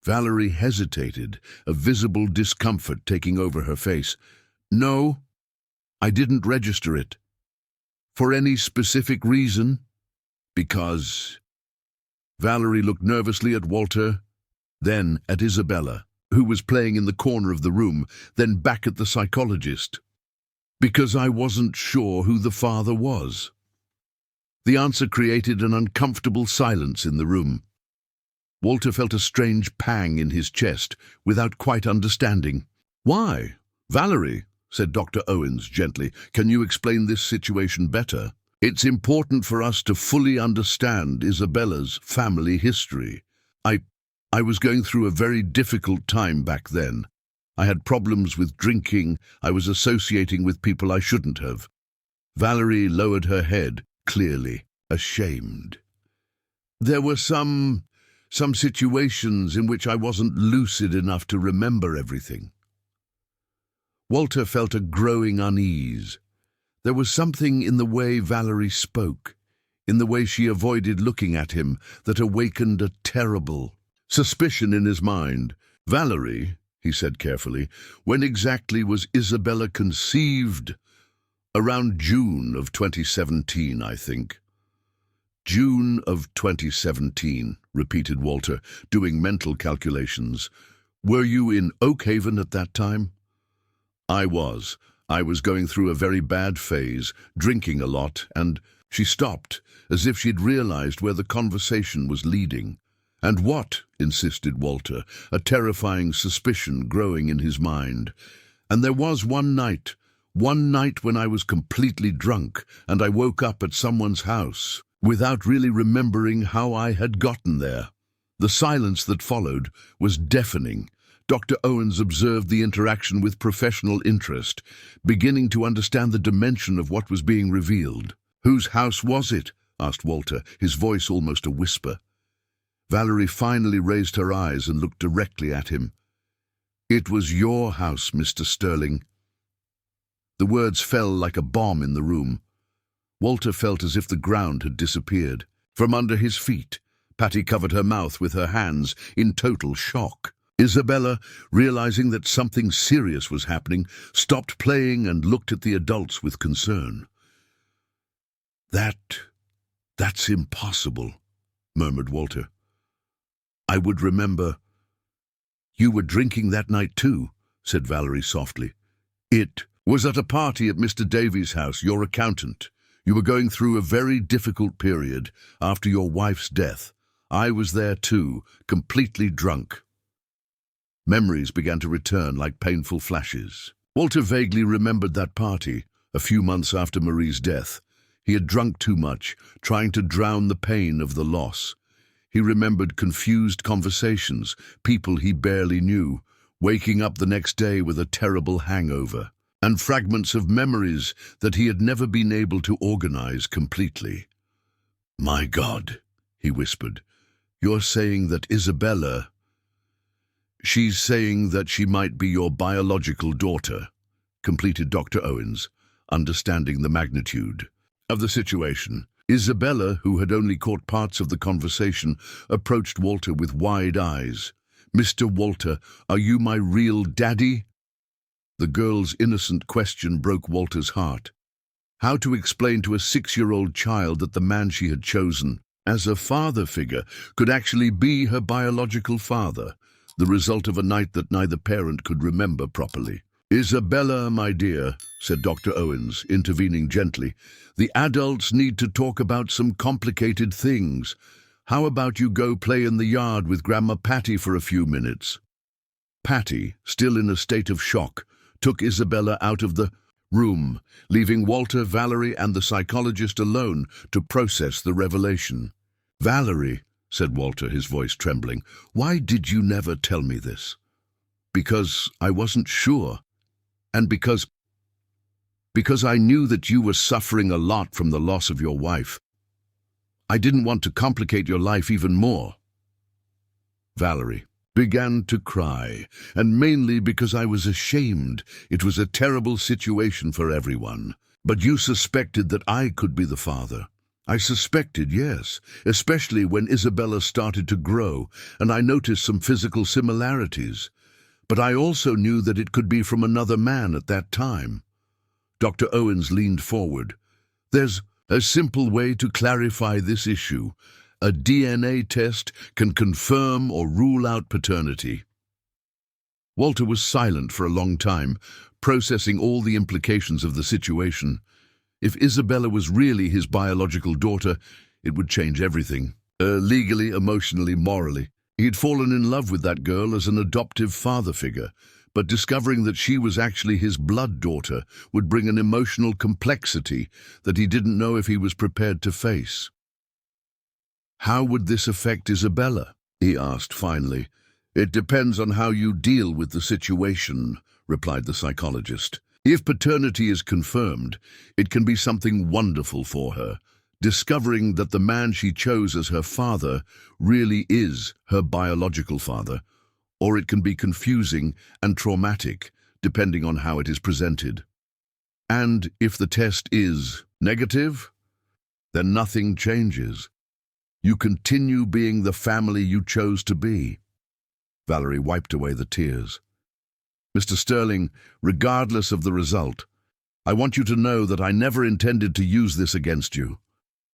Valerie hesitated, a visible discomfort taking over her face. "No, I didn't register it." "For any specific reason?" "Because—" Valerie looked nervously at Walter, then at Isabella, who was playing in the corner of the room, then back at the psychologist. "Because I wasn't sure who the father was." The answer created an uncomfortable silence in the room. Walter felt a strange pang in his chest, without quite understanding. "Why, Valerie," said Dr. Owens gently, "can you explain this situation better? It's important for us to fully understand Isabella's family history. I was going through a very difficult time back then. I had problems with drinking. I was associating with people I shouldn't have." Valerie lowered her head, clearly ashamed. "There were some situations in which I wasn't lucid enough to remember everything." Walter felt a growing unease. There was something in the way Valerie spoke, in the way she avoided looking at him, that awakened a terrible suspicion in his mind. "Valerie," he said carefully, "when exactly was Isabella conceived?" "Around June of 2017, I think." "June of 2017, repeated Walter, doing mental calculations. "Were you in Oakhaven at that time?" I was. I was going through a very bad phase, drinking a lot, and—" She stopped, as if she'd realized where the conversation was leading. "And what?" insisted Walter, a terrifying suspicion growing in his mind. "And there was one night when I was completely drunk, and I woke up at someone's house, without really remembering how I had gotten there." The silence that followed was deafening. Dr. Owens observed the interaction with professional interest, beginning to understand the dimension of what was being revealed. "Whose house was it?" asked Walter, his voice almost a whisper. Valerie finally raised her eyes and looked directly at him. "It was your house, Mr. Sterling." The words fell like a bomb in the room. Walter felt as if the ground had disappeared. From under his feet, Patty covered her mouth with her hands in total shock. Isabella, realizing that something serious was happening, stopped playing and looked at the adults with concern. That's impossible," murmured Walter. "I would remember—" "You were drinking that night too," said Valerie softly. "It was at a party at Mr. Davies' house, your accountant. You were going through a very difficult period after your wife's death. I was there too, completely drunk." Memories began to return like painful flashes. Walter vaguely remembered that party, a few months after Marie's death. He had drunk too much, trying to drown the pain of the loss. He remembered confused conversations, people he barely knew, waking up the next day with a terrible hangover, and fragments of memories that he had never been able to organize completely. "My God," he whispered, "you're saying that Isabella—" "She's saying that she might be your biological daughter," completed Dr. Owens, understanding the magnitude of the situation. Isabella, who had only caught parts of the conversation, approached Walter with wide eyes. "Mr. Walter, are you my real daddy?" The girl's innocent question broke Walter's heart. How to explain to a 6-year-old child that the man she had chosen as a father figure could actually be her biological father, the result of a night that neither parent could remember properly? "Isabella, my dear," said Dr. Owens, intervening gently, "the adults need to talk about some complicated things. How about you go play in the yard with Grandma Patty for a few minutes?" Patty, still in a state of shock, took Isabella out of the room, leaving Walter, Valerie, and the psychologist alone to process the revelation. "Valerie," said Walter, his voice trembling, "why did you never tell me this?" "Because I wasn't sure. And because I knew that you were suffering a lot from the loss of your wife. I didn't want to complicate your life even more." Valerie began to cry, and mainly because I was ashamed. It was a terrible situation for everyone. "But you suspected that I could be the father." "I suspected, yes, especially when Isabella started to grow, and I noticed some physical similarities. But I also knew that it could be from another man at that time." Dr. Owens leaned forward. "There's a simple way to clarify this issue. A DNA test can confirm or rule out paternity." Walter was silent for a long time, processing all the implications of the situation. If Isabella was really his biological daughter, it would change everything. Legally, emotionally, morally. He'd fallen in love with that girl as an adoptive father figure, but discovering that she was actually his blood daughter would bring an emotional complexity that he didn't know if he was prepared to face. "How would this affect Isabella?" he asked finally. "It depends on how you deal with the situation," replied the psychologist. "If paternity is confirmed, it can be something wonderful for her, discovering that the man she chose as her father really is her biological father, or it can be confusing and traumatic, depending on how it is presented. And if the test is negative, then nothing changes. You continue being the family you chose to be." Valerie wiped away the tears. "Mr. Sterling, regardless of the result, I want you to know that I never intended to use this against you.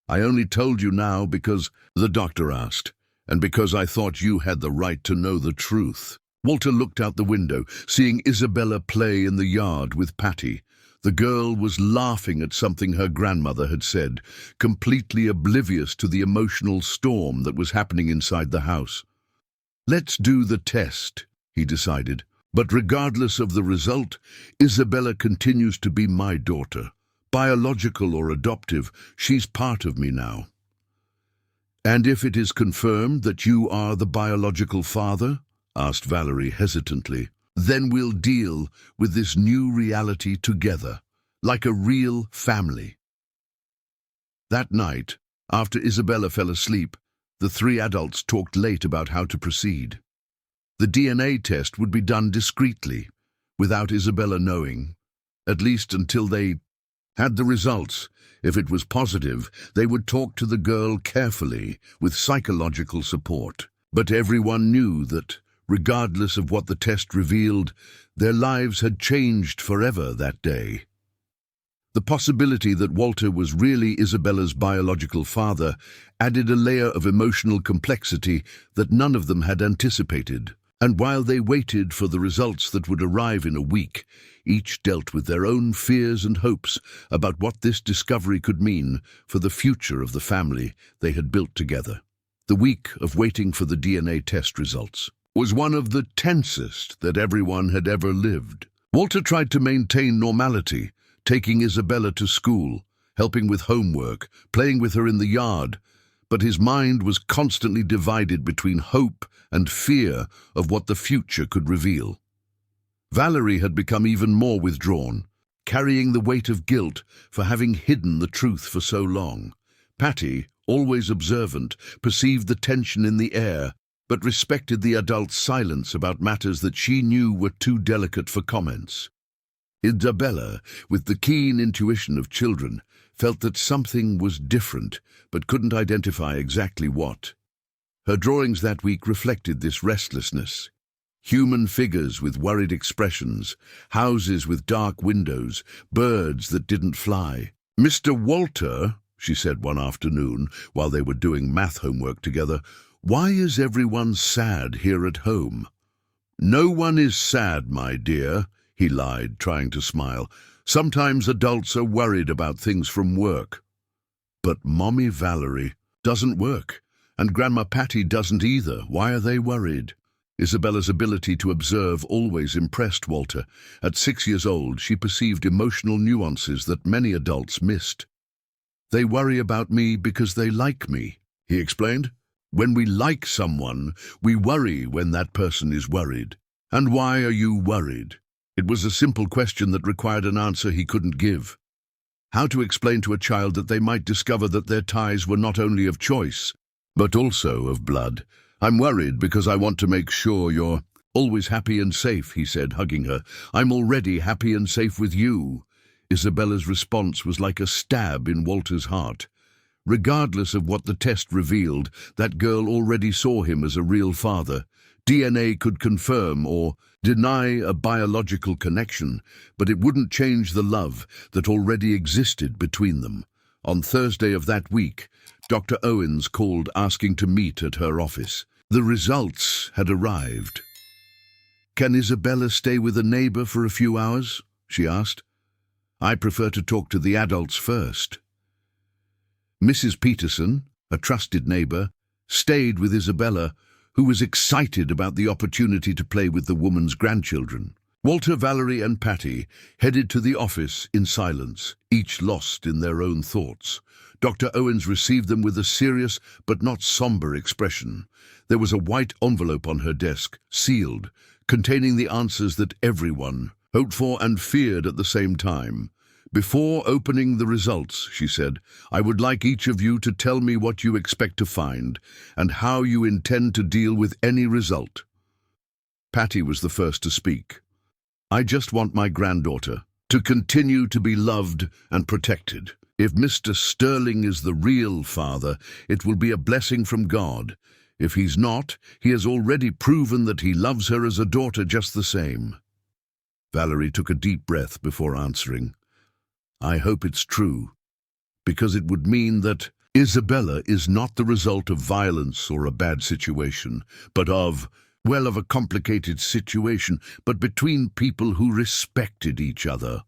I only told you now because the doctor asked, and because I thought you had the right to know the truth." Walter looked out the window, seeing Isabella play in the yard with Patty. The girl was laughing at something her grandmother had said, completely oblivious to the emotional storm that was happening inside the house. "Let's do the test," he decided. "But regardless of the result, Isabella continues to be my daughter. Biological or adoptive, she's part of me now." "And if it is confirmed that you are the biological father?" asked Valerie hesitantly. "Then we'll deal with this new reality together, like a real family." That night, after Isabella fell asleep, the 3 adults talked late about how to proceed. The DNA test would be done discreetly, without Isabella knowing, at least until they had the results. If it was positive, they would talk to the girl carefully, with psychological support. But everyone knew that, regardless of what the test revealed, their lives had changed forever that day. The possibility that Walter was really Isabella's biological father added a layer of emotional complexity that none of them had anticipated. And while they waited for the results that would arrive in a week, each dealt with their own fears and hopes about what this discovery could mean for the future of the family they had built together. The week of waiting for the DNA test results was one of the tensest that everyone had ever lived. Walter tried to maintain normality, taking Isabella to school, helping with homework, playing with her in the yard, but his mind was constantly divided between hope and fear of what the future could reveal. Valerie had become even more withdrawn, carrying the weight of guilt for having hidden the truth for so long. Patty, always observant, perceived the tension in the air, but respected the adult's silence about matters that she knew were too delicate for comments. Isabella, with the keen intuition of children, felt that something was different, but couldn't identify exactly what. Her drawings that week reflected this restlessness. Human figures with worried expressions, houses with dark windows, birds that didn't fly. "Mr. Walter," she said one afternoon while they were doing math homework together, "why is everyone sad here at home?" "No one is sad, my dear," he lied, trying to smile. "Sometimes adults are worried about things from work." "But Mommy Valerie doesn't work, and Grandma Patty doesn't either. Why are they worried?" Isabella's ability to observe always impressed Walter. At 6 years old, she perceived emotional nuances that many adults missed. "They worry about me because they like me," he explained. "When we like someone, we worry when that person is worried. And why are you worried?" It was a simple question that required an answer he couldn't give. How to explain to a child that they might discover that their ties were not only of choice, but also of blood? "I'm worried because I want to make sure you're always happy and safe," he said, hugging her. "I'm already happy and safe with you." Isabella's response was like a stab in Walter's heart. Regardless of what the test revealed, that girl already saw him as a real father. DNA could confirm or deny a biological connection, but it wouldn't change the love that already existed between them. On Thursday of that week, Dr. Owens called asking to meet at her office. The results had arrived. "Can Isabella stay with a neighbor for a few hours?" she asked. "I prefer to talk to the adults first." Mrs. Peterson, a trusted neighbor, stayed with Isabella, who was excited about the opportunity to play with the woman's grandchildren. Walter, Valerie, and Patty headed to the office in silence, each lost in their own thoughts. Dr. Owens received them with a serious but not somber expression. There was a white envelope on her desk, sealed, containing the answers that everyone hoped for and feared at the same time. "Before opening the results," she said, "I would like each of you to tell me what you expect to find and how you intend to deal with any result." Patty was the first to speak. "I just want my granddaughter to continue to be loved and protected. If Mr. Sterling is the real father, it will be a blessing from God. If he's not, he has already proven that he loves her as a daughter just the same." Valerie took a deep breath before answering. "I hope it's true, because it would mean that Isabella is not the result of violence or a bad situation, but of a complicated situation, but between people who respected each other."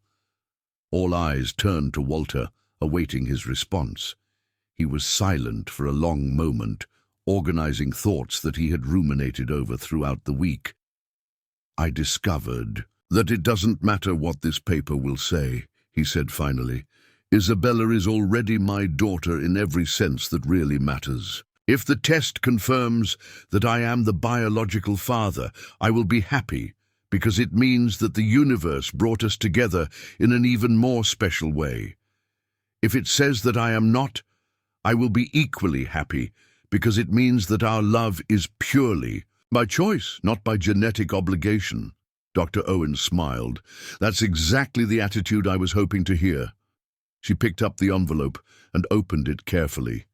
All eyes turned to Walter, awaiting his response. He was silent for a long moment, organizing thoughts that he had ruminated over throughout the week. "I discovered that it doesn't matter what this paper will say," he said finally. "Isabella is already my daughter in every sense that really matters. If the test confirms that I am the biological father, I will be happy, because it means that the universe brought us together in an even more special way. If it says that I am not, I will be equally happy, because it means that our love is purely by choice, not by genetic obligation." Dr. Owens smiled. "That's exactly the attitude I was hoping to hear." She picked up the envelope and opened it carefully.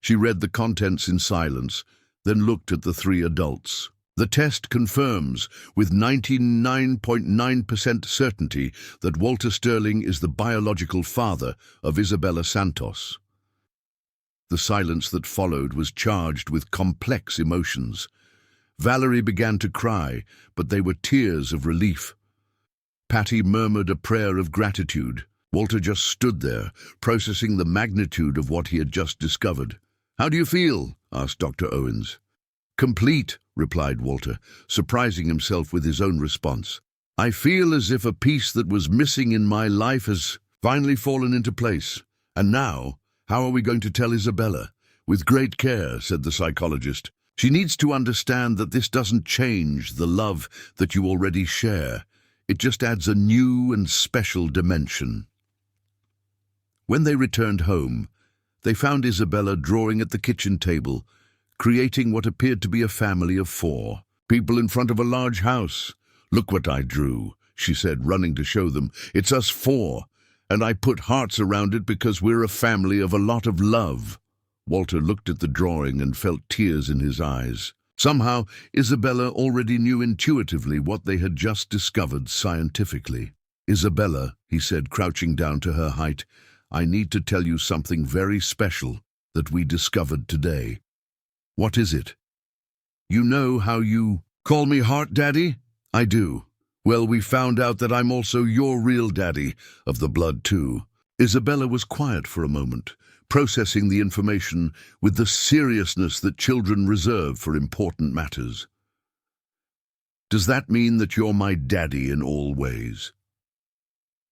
She read the contents in silence, then looked at the three adults. "The test confirms with 99.9% certainty that Walter Sterling is the biological father of Isabella Santos." The silence that followed was charged with complex emotions. Valerie began to cry, but they were tears of relief. Patty murmured a prayer of gratitude. Walter just stood there, processing the magnitude of what he had just discovered. "How do you feel?" asked Dr. Owens. "Complete," replied Walter, surprising himself with his own response. "I feel as if a piece that was missing in my life has finally fallen into place, And now, how are we going to tell Isabella? With great care, said the psychologist. She needs to understand that this doesn't change the love that you already share. It just adds a new and special dimension. When they returned home, they found Isabella drawing at the kitchen table, creating what appeared to be a family of 4. People in front of a large house. Look what I drew, she said, running to show them. It's us 4, and I put hearts around it because we're a family of a lot of love. Walter looked at the drawing and felt tears in his eyes. Somehow, Isabella already knew intuitively what they had just discovered scientifically. Isabella, he said, crouching down to her height, I need to tell you something very special that we discovered today. What is it? You know how you call me Heart Daddy? I do. Well, we found out that I'm also your real daddy, of the blood too. Isabella was quiet for a moment, processing the information with the seriousness that children reserve for important matters. Does that mean that you're my daddy in all ways?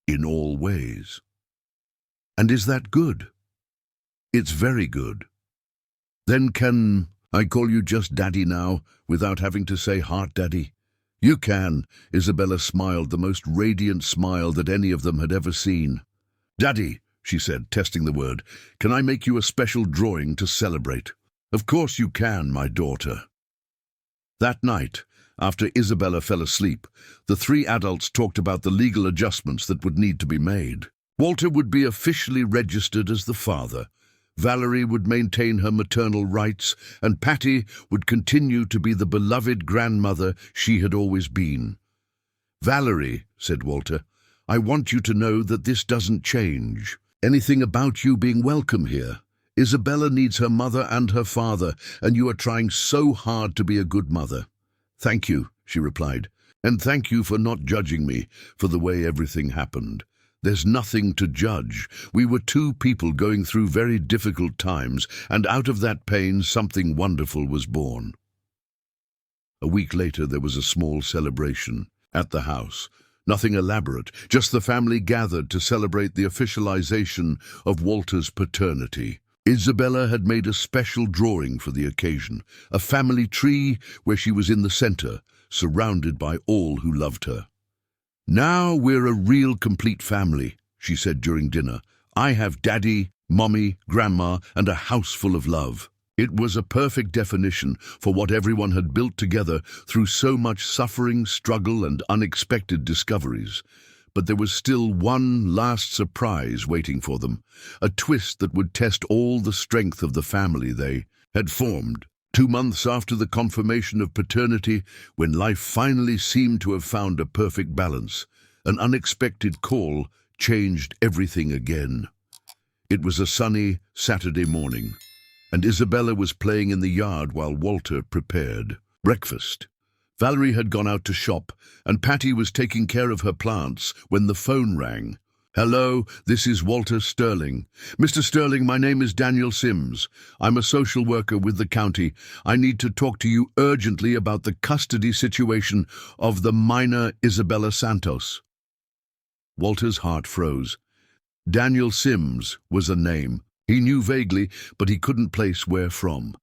In all ways. And is that good? It's very good. Then can I call you just Daddy now, without having to say Heart Daddy? You can, Isabella smiled, the most radiant smile that any of them had ever seen. Daddy, she said, testing the word, can I make you a special drawing to celebrate? Of course you can, my daughter. That night, after Isabella fell asleep, the 3 adults talked about the legal adjustments that would need to be made. Walter would be officially registered as the father. Valerie would maintain her maternal rights, and Patty would continue to be the beloved grandmother she had always been. Valerie, said Walter, I want you to know that this doesn't change anything about you being welcome here. Isabella needs her mother and her father, and you are trying so hard to be a good mother. Thank you, she replied, and thank you for not judging me for the way everything happened. There's nothing to judge. We were 2 people going through very difficult times, and out of that pain something wonderful was born. A week later there was a small celebration at the house. Nothing elaborate, just the family gathered to celebrate the officialization of Walter's paternity. Isabella had made a special drawing for the occasion, a family tree where she was in the center, surrounded by all who loved her. Now we're a real complete family, she said during dinner. I have Daddy, Mommy, Grandma, and a house full of love. It was a perfect definition for what everyone had built together through so much suffering, struggle, and unexpected discoveries. But there was still one last surprise waiting for them, a twist that would test all the strength of the family they had formed. 2 months after the confirmation of paternity, when life finally seemed to have found a perfect balance, an unexpected call changed everything again. It was a sunny Saturday morning, and Isabella was playing in the yard while Walter prepared breakfast. Valerie had gone out to shop, and Patty was taking care of her plants when the phone rang. Hello, this is Walter Sterling. Mr. Sterling, my name is Daniel Sims. I'm a social worker with the county. I need to talk to you urgently about the custody situation of the minor Isabella Santos. Walter's heart froze. Daniel Sims was a name. He knew vaguely, but he couldn't place where from.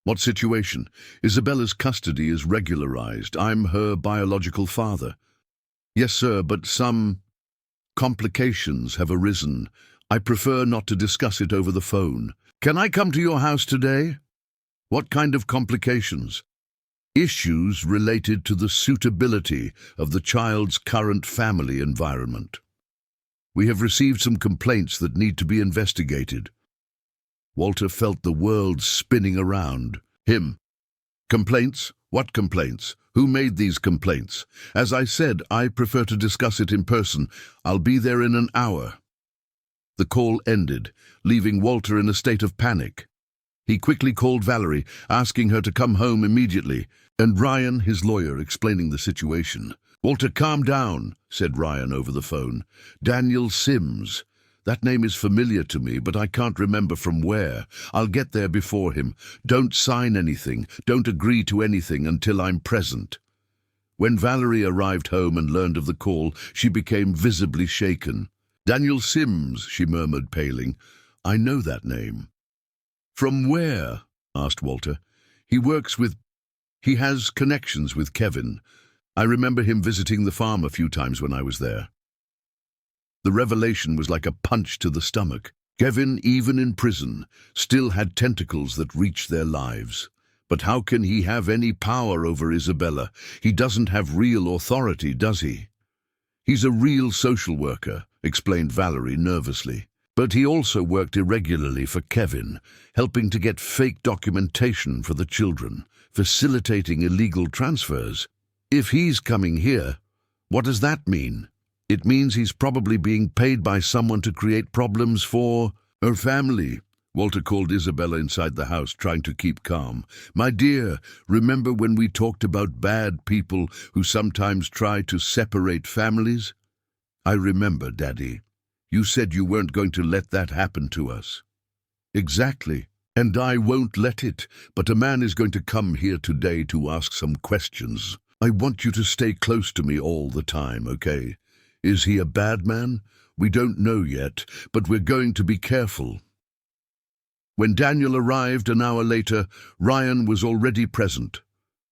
What situation? Isabella's custody is regularized. I'm her biological father. Yes, sir, but some complications have arisen. I prefer not to discuss it over the phone. Can I come to your house today? What kind of complications? Issues related to the suitability of the child's current family environment. We have received some complaints that need to be investigated. Walter felt the world spinning around him. Complaints? What complaints? Who made these complaints? As I said, I prefer to discuss it in person. I'll be there in an hour. The call ended, leaving Walter in a state of panic. He quickly called Valerie, asking her to come home immediately, and Ryan, his lawyer, explaining the situation. Walter, calm down, said Ryan over the phone. Daniel Sims. That name is familiar to me, but I can't remember from where. I'll get there before him. Don't sign anything. Don't agree to anything until I'm present. When Valerie arrived home and learned of the call, she became visibly shaken. Daniel Sims, she murmured, paling. I know that name. From where? Asked Walter. He has connections with Kevin. I remember him visiting the farm a few times when I was there. The revelation was like a punch to the stomach. Kevin, even in prison, still had tentacles that reached their lives. But how can he have any power over Isabella? He doesn't have real authority, does he? He's a real social worker, explained Valerie nervously. But he also worked irregularly for Kevin, helping to get fake documentation for the children, facilitating illegal transfers. If he's coming here, what does that mean? It means he's probably being paid by someone to create problems for her family. Walter called Isabella inside the house, trying to keep calm. My dear, remember when we talked about bad people who sometimes try to separate families? I remember, Daddy. You said you weren't going to let that happen to us. Exactly. And I won't let it. But a man is going to come here today to ask some questions. I want you to stay close to me all the time, okay? Is he a bad man? We don't know yet, but we're going to be careful. When Daniel arrived an hour later, Ryan was already present.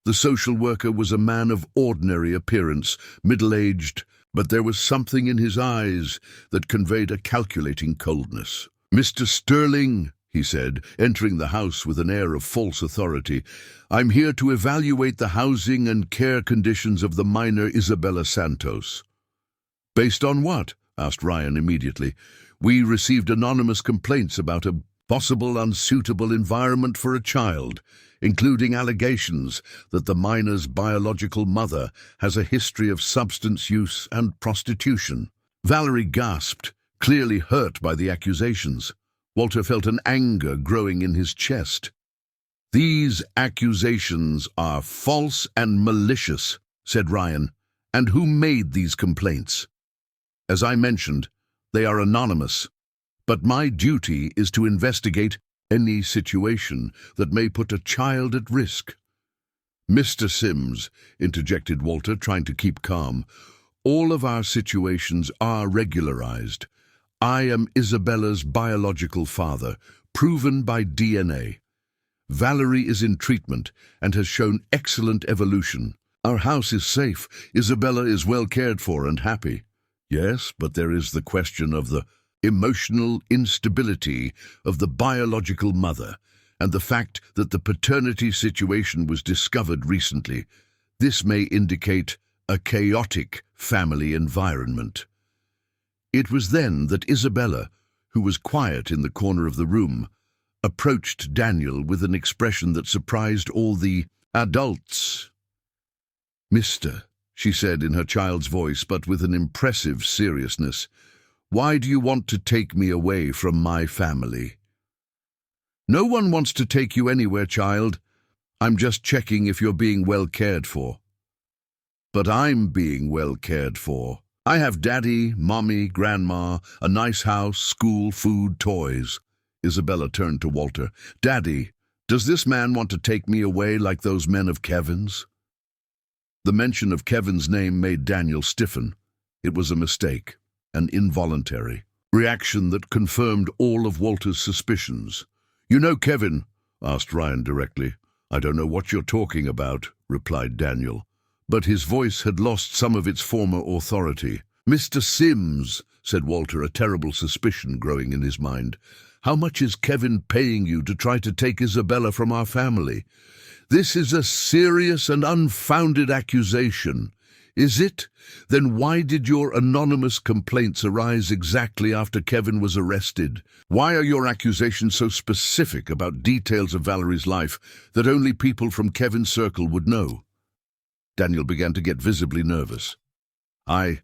The social worker was a man of ordinary appearance, middle-aged, but there was something in his eyes that conveyed a calculating coldness. Mr. Sterling, he said, entering the house with an air of false authority, I'm here to evaluate the housing and care conditions of the minor Isabella Santos. Based on what? Asked Ryan immediately. We received anonymous complaints about a possible unsuitable environment for a child, including allegations that the minor's biological mother has a history of substance use and prostitution. Valerie gasped, clearly hurt by the accusations. Walter felt an anger growing in his chest. These accusations are false and malicious, said Ryan. And who made these complaints? As I mentioned, they are anonymous. But my duty is to investigate any situation that may put a child at risk. Mr. Sims, interjected Walter, trying to keep calm, all of our situations are regularized. I am Isabella's biological father, proven by DNA. Valerie is in treatment and has shown excellent evolution. Our house is safe. Isabella is well cared for and happy. Yes, but there is the question of the emotional instability of the biological mother and the fact that the paternity situation was discovered recently. This may indicate a chaotic family environment. It was then that Isabella, who was quiet in the corner of the room, approached Daniel with an expression that surprised all the adults. Mister, she said in her child's voice, but with an impressive seriousness, why do you want to take me away from my family? No one wants to take you anywhere, child. I'm just checking if you're being well cared for. But I'm being well cared for. I have Daddy, Mommy, Grandma, a nice house, school, food, toys. Isabella turned to Walter. Daddy, does this man want to take me away like those men of Kevin's? The mention of Kevin's name made Daniel stiffen. It was a mistake, an involuntary reaction that confirmed all of Walter's suspicions. You know Kevin? Asked Ryan directly. I don't know what you're talking about, replied Daniel. But his voice had lost some of its former authority. Mr. Sims, said Walter, a terrible suspicion growing in his mind. How much is Kevin paying you to try to take Isabella from our family? This is a serious and unfounded accusation. Is it? Then why did your anonymous complaints arise exactly after Kevin was arrested? Why are your accusations so specific about details of Valerie's life that only people from Kevin's circle would know? Daniel began to get visibly nervous. I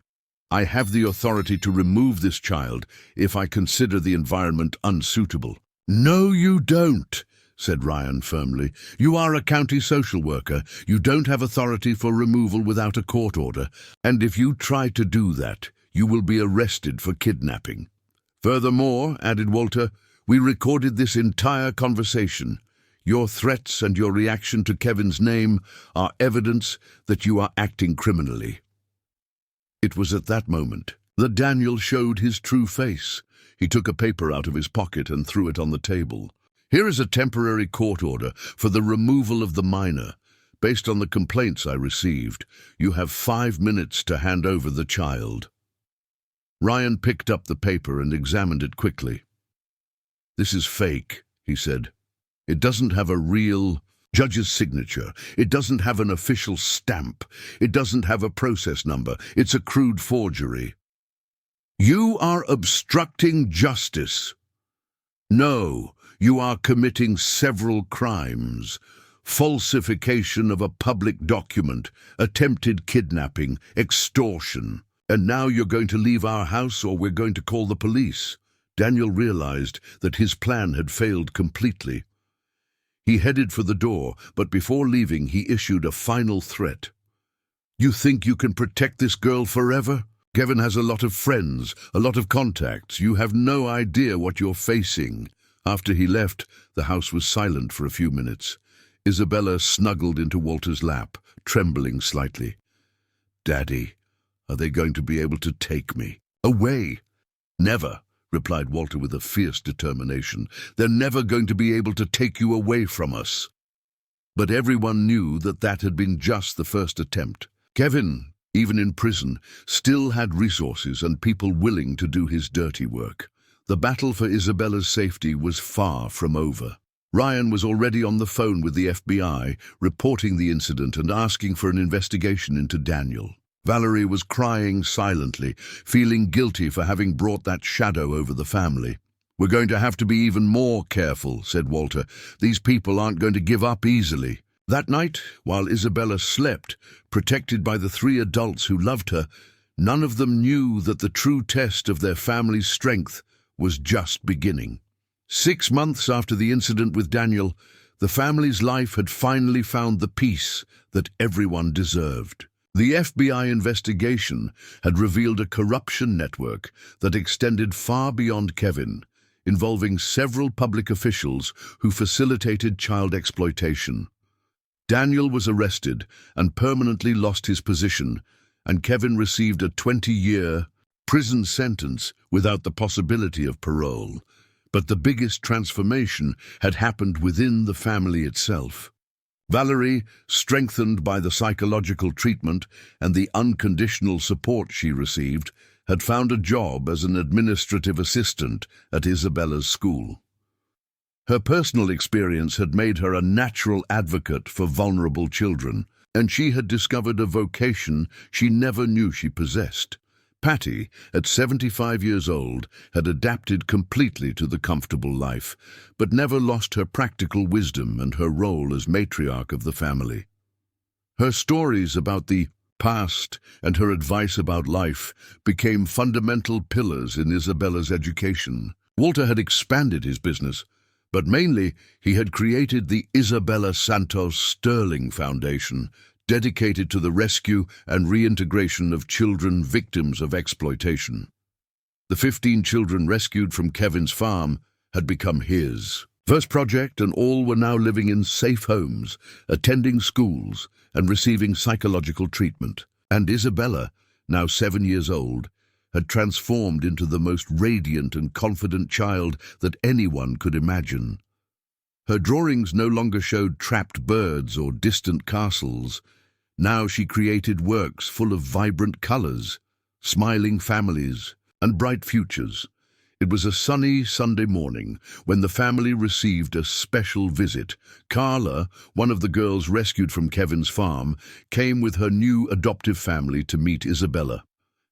have the authority to remove this child if I consider the environment unsuitable. No, you don't, said Ryan firmly. You are a county social worker. You don't have authority for removal without a court order. And if you try to do that, you will be arrested for kidnapping. Furthermore, added Walter, we recorded this entire conversation. Your threats and your reaction to Kevin's name are evidence that you are acting criminally. It was at that moment that Daniel showed his true face. He took a paper out of his pocket and threw it on the table. "Here is a temporary court order for the removal of the minor. Based on the complaints I received, you have 5 minutes to hand over the child." Ryan picked up the paper and examined it quickly. "This is fake," he said. "It doesn't have a real judge's signature. It doesn't have an official stamp. It doesn't have a process number. It's a crude forgery." "You are obstructing justice." "No, you are committing several crimes. Falsification of a public document, attempted kidnapping, extortion. And now you're going to leave our house or we're going to call the police." Daniel realized that his plan had failed completely. He headed for the door, but before leaving he issued a final threat. "You think you can protect this girl forever? Kevin has a lot of friends, a lot of contacts. You have no idea what you're facing." After he left, the house was silent for a few minutes. Isabella snuggled into Walter's lap, trembling slightly. "Daddy, are they going to be able to take me away?" "Never," replied Walter with a fierce determination. "They're never going to be able to take you away from us." But everyone knew that that had been just the first attempt. Kevin, even in prison, still had resources and people willing to do his dirty work. The battle for Isabella's safety was far from over. Ryan was already on the phone with the FBI, reporting the incident and asking for an investigation into Daniel. Valerie was crying silently, feeling guilty for having brought that shadow over the family. "We're going to have to be even more careful," said Walter. "These people aren't going to give up easily." That night, while Isabella slept, protected by the 3 adults who loved her, none of them knew that the true test of their family's strength was just beginning. 6 months after the incident with Daniel, the family's life had finally found the peace that everyone deserved. The FBI investigation had revealed a corruption network that extended far beyond Kevin, involving several public officials who facilitated child exploitation. Daniel was arrested and permanently lost his position, and Kevin received a 20-year prison sentence without the possibility of parole. But the biggest transformation had happened within the family itself. Valerie, strengthened by the psychological treatment and the unconditional support she received, had found a job as an administrative assistant at Isabella's school. Her personal experience had made her a natural advocate for vulnerable children, and she had discovered a vocation she never knew she possessed. Patty, at 75 years old, had adapted completely to the comfortable life, but never lost her practical wisdom and her role as matriarch of the family. Her stories about the past and her advice about life became fundamental pillars in Isabella's education. Walter had expanded his business, but mainly he had created the Isabella Santos Sterling Foundation, dedicated to the rescue and reintegration of children victims of exploitation. The 15 children rescued from Kevin's farm had become his first project, and all were now living in safe homes, attending schools, and receiving psychological treatment. And Isabella, now 7 years old, had transformed into the most radiant and confident child that anyone could imagine. Her drawings no longer showed trapped birds or distant castles. Now she created works full of vibrant colors, smiling families, and bright futures. It was a sunny Sunday morning when the family received a special visit. Carla, one of the girls rescued from Kevin's farm, came with her new adoptive family to meet Isabella.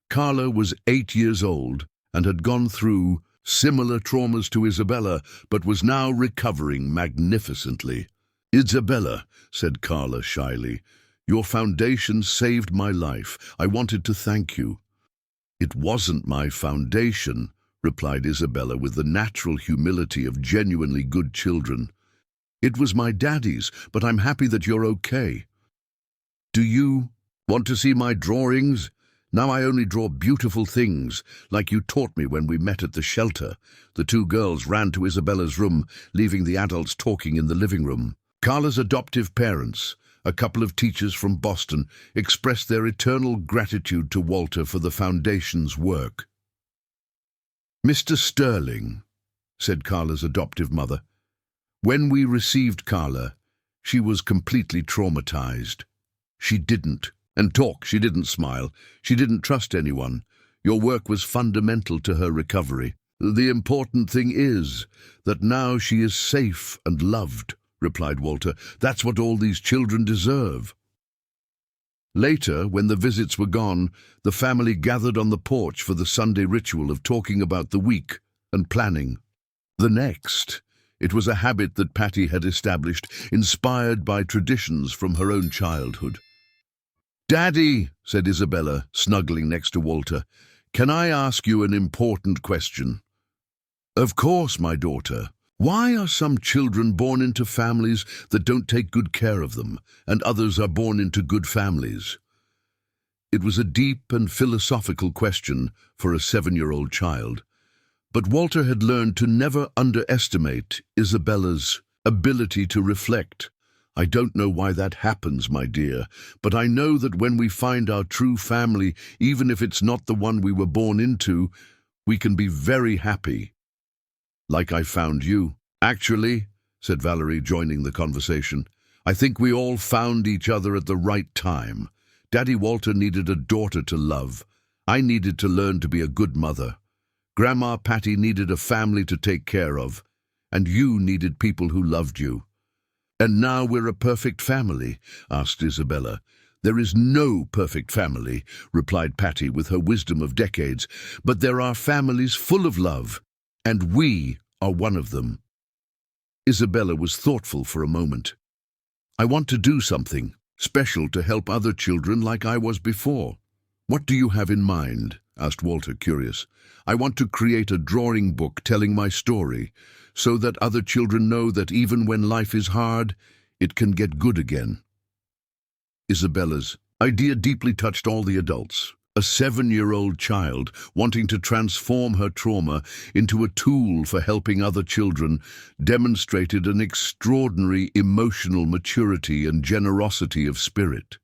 Carla was 8 years old and had gone through similar traumas to Isabella, but was now recovering magnificently. "Isabella," said Carla shyly, "your foundation saved my life. I wanted to thank you." "It wasn't my foundation," replied Isabella with the natural humility of genuinely good children. "It was my daddy's, but I'm happy that you're okay." "Do you want to see my drawings? Now I only draw beautiful things, like you taught me when we met at the shelter." The 2 girls ran to Isabella's room, leaving the adults talking in the living room. Carla's adoptive parents, a couple of teachers from Boston, expressed their eternal gratitude to Walter for the Foundation's work. "Mr. Sterling," said Carla's adoptive mother, "when we received Carla, she was completely traumatized. She didn't smile. She didn't trust anyone. Your work was fundamental to her recovery. The important thing is that now she is safe and loved," replied Walter. "That's what all these children deserve." Later, when the visits were gone, the family gathered on the porch for the Sunday ritual of talking about the week and planning the next. It was a habit that Patty had established, inspired by traditions from her own childhood. "Daddy," said Isabella, snuggling next to Walter, "can I ask you an important question?" "Of course, my daughter. Why are some children born into families that don't take good care of them, and others are born into good families?" It was a deep and philosophical question for a 7-year-old child, but Walter had learned to never underestimate Isabella's ability to reflect. "I don't know why that happens, my dear, but I know that when we find our true family, even if it's not the one we were born into, we can be very happy. Like I found you." "Actually," said Valerie, joining the conversation, "I think we all found each other at the right time. Daddy Walter needed a daughter to love. I needed to learn to be a good mother. Grandma Patty needed a family to take care of. And you needed people who loved you." "And now we're a perfect family?" asked Isabella. "There is no perfect family," replied Patty with her wisdom of decades, "but there are families full of love, and we are one of them." Isabella was thoughtful for a moment. "I want to do something special to help other children like I was before." "What do you have in mind?" asked Walter, curious. "I want to create a drawing book telling my story, so that other children know that even when life is hard, it can get good again." Isabella's idea deeply touched all the adults. A 7-year-old child wanting to transform her trauma into a tool for helping other children demonstrated an extraordinary emotional maturity and generosity of spirit.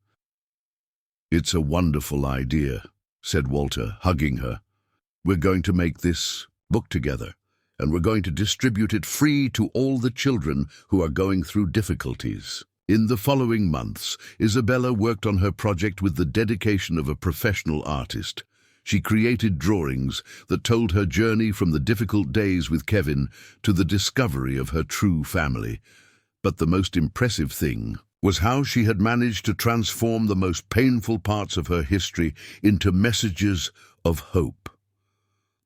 "It's a wonderful idea," said Walter, hugging her. "We're going to make this book together, and we're going to distribute it free to all the children who are going through difficulties." In the following months, Isabella worked on her project with the dedication of a professional artist. She created drawings that told her journey from the difficult days with Kevin to the discovery of her true family. But the most impressive thing was how she had managed to transform the most painful parts of her history into messages of hope.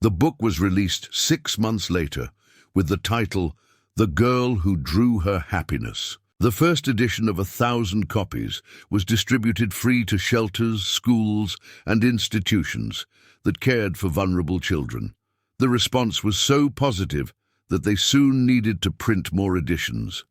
The book was released 6 months later with the title "The Girl Who Drew Her Happiness." The first edition of 1,000 copies was distributed free to shelters, schools, and institutions that cared for vulnerable children. The response was so positive that they soon needed to print more editions.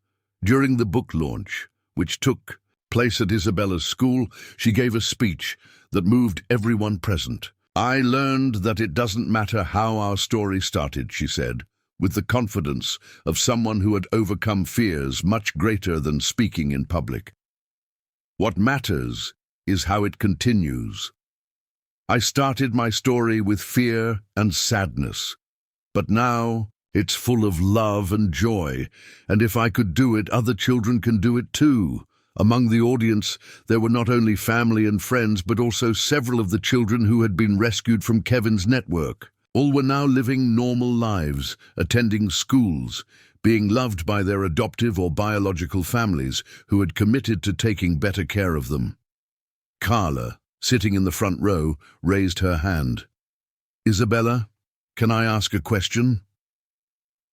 During the book launch, which took place at Isabella's school, she gave a speech that moved everyone present. "I learned that it doesn't matter how our story started," she said, with the confidence of someone who had overcome fears much greater than speaking in public. "What matters is how it continues. I started my story with fear and sadness, but now it's full of love and joy, and if I could do it, other children can do it too." Among the audience, there were not only family and friends, but also several of the children who had been rescued from Kevin's network. All were now living normal lives, attending schools, being loved by their adoptive or biological families who had committed to taking better care of them. Carla, sitting in the front row, raised her hand. "Isabella, can I ask a question?"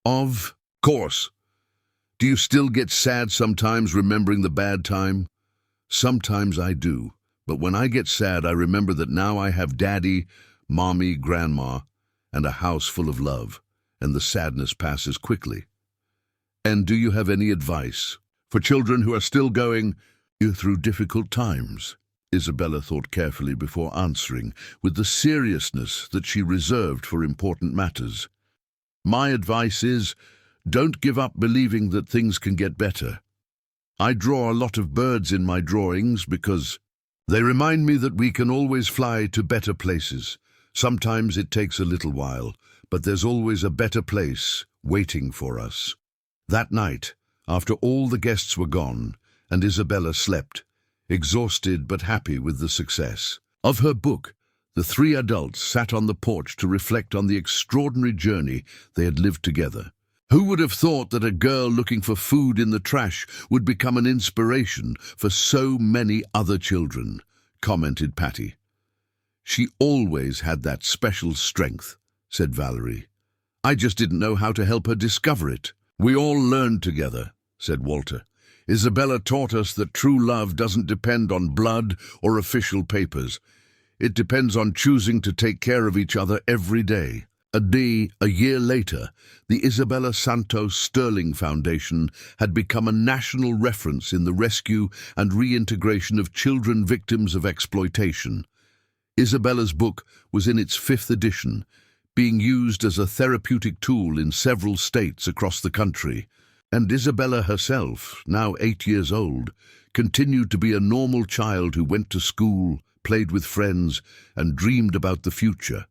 "Of course. Do you still get sad sometimes remembering the bad time?" "Sometimes I do, but when I get sad I remember that now I have Daddy, Mommy, Grandma, and a house full of love, and the sadness passes quickly." "And do you have any advice for children who are still going through difficult times?" Isabella thought carefully before answering, with the seriousness that she reserved for important matters. "My advice is, don't give up believing that things can get better. I draw a lot of birds in my drawings because they remind me that we can always fly to better places. Sometimes it takes a little while, but there's always a better place waiting for us. That night, after all the guests were gone, and Isabella slept, exhausted but happy with the success of her book, the three adults sat on the porch to reflect on the extraordinary journey they had lived together. Who would have thought that a girl looking for food in the trash would become an inspiration for so many other children, commented Patty. She always had that special strength, said Valerie. I just didn't know how to help her discover it. We all learned together, said Walter. Isabella taught us that true love doesn't depend on blood or official papers. It depends on choosing to take care of each other every day. A year later, the Isabella Santos Sterling Foundation had become a national reference in the rescue and reintegration of children victims of exploitation. Isabella's book was in its 5th edition, being used as a therapeutic tool in several states across the country. And Isabella herself, now 8 years old, continued to be a normal child who went to school, played with friends, and dreamed about the future,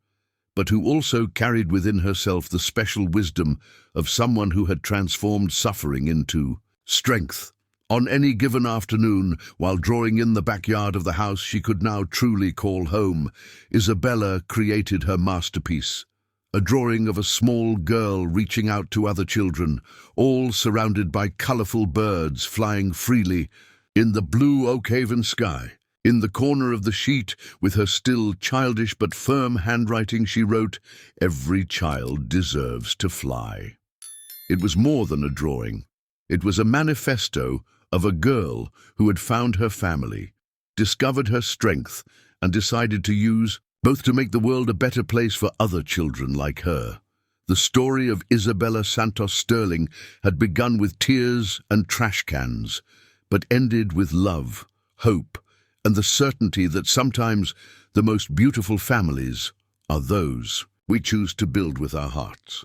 but who also carried within herself the special wisdom of someone who had transformed suffering into strength. On any given afternoon, while drawing in the backyard of the house she could now truly call home, Isabella created her masterpiece, a drawing of a small girl reaching out to other children, all surrounded by colourful birds flying freely in the blue Oakhaven sky. In the corner of the sheet, with her still childish but firm handwriting, she wrote, "Every child deserves to fly." It was more than a drawing. It was a manifesto of a girl who had found her family, discovered her strength, and decided to use both to make the world a better place for other children like her. The story of Isabella Santos Sterling had begun with tears and trash cans, but ended with love, hope, and the certainty that sometimes the most beautiful families are those we choose to build with our hearts.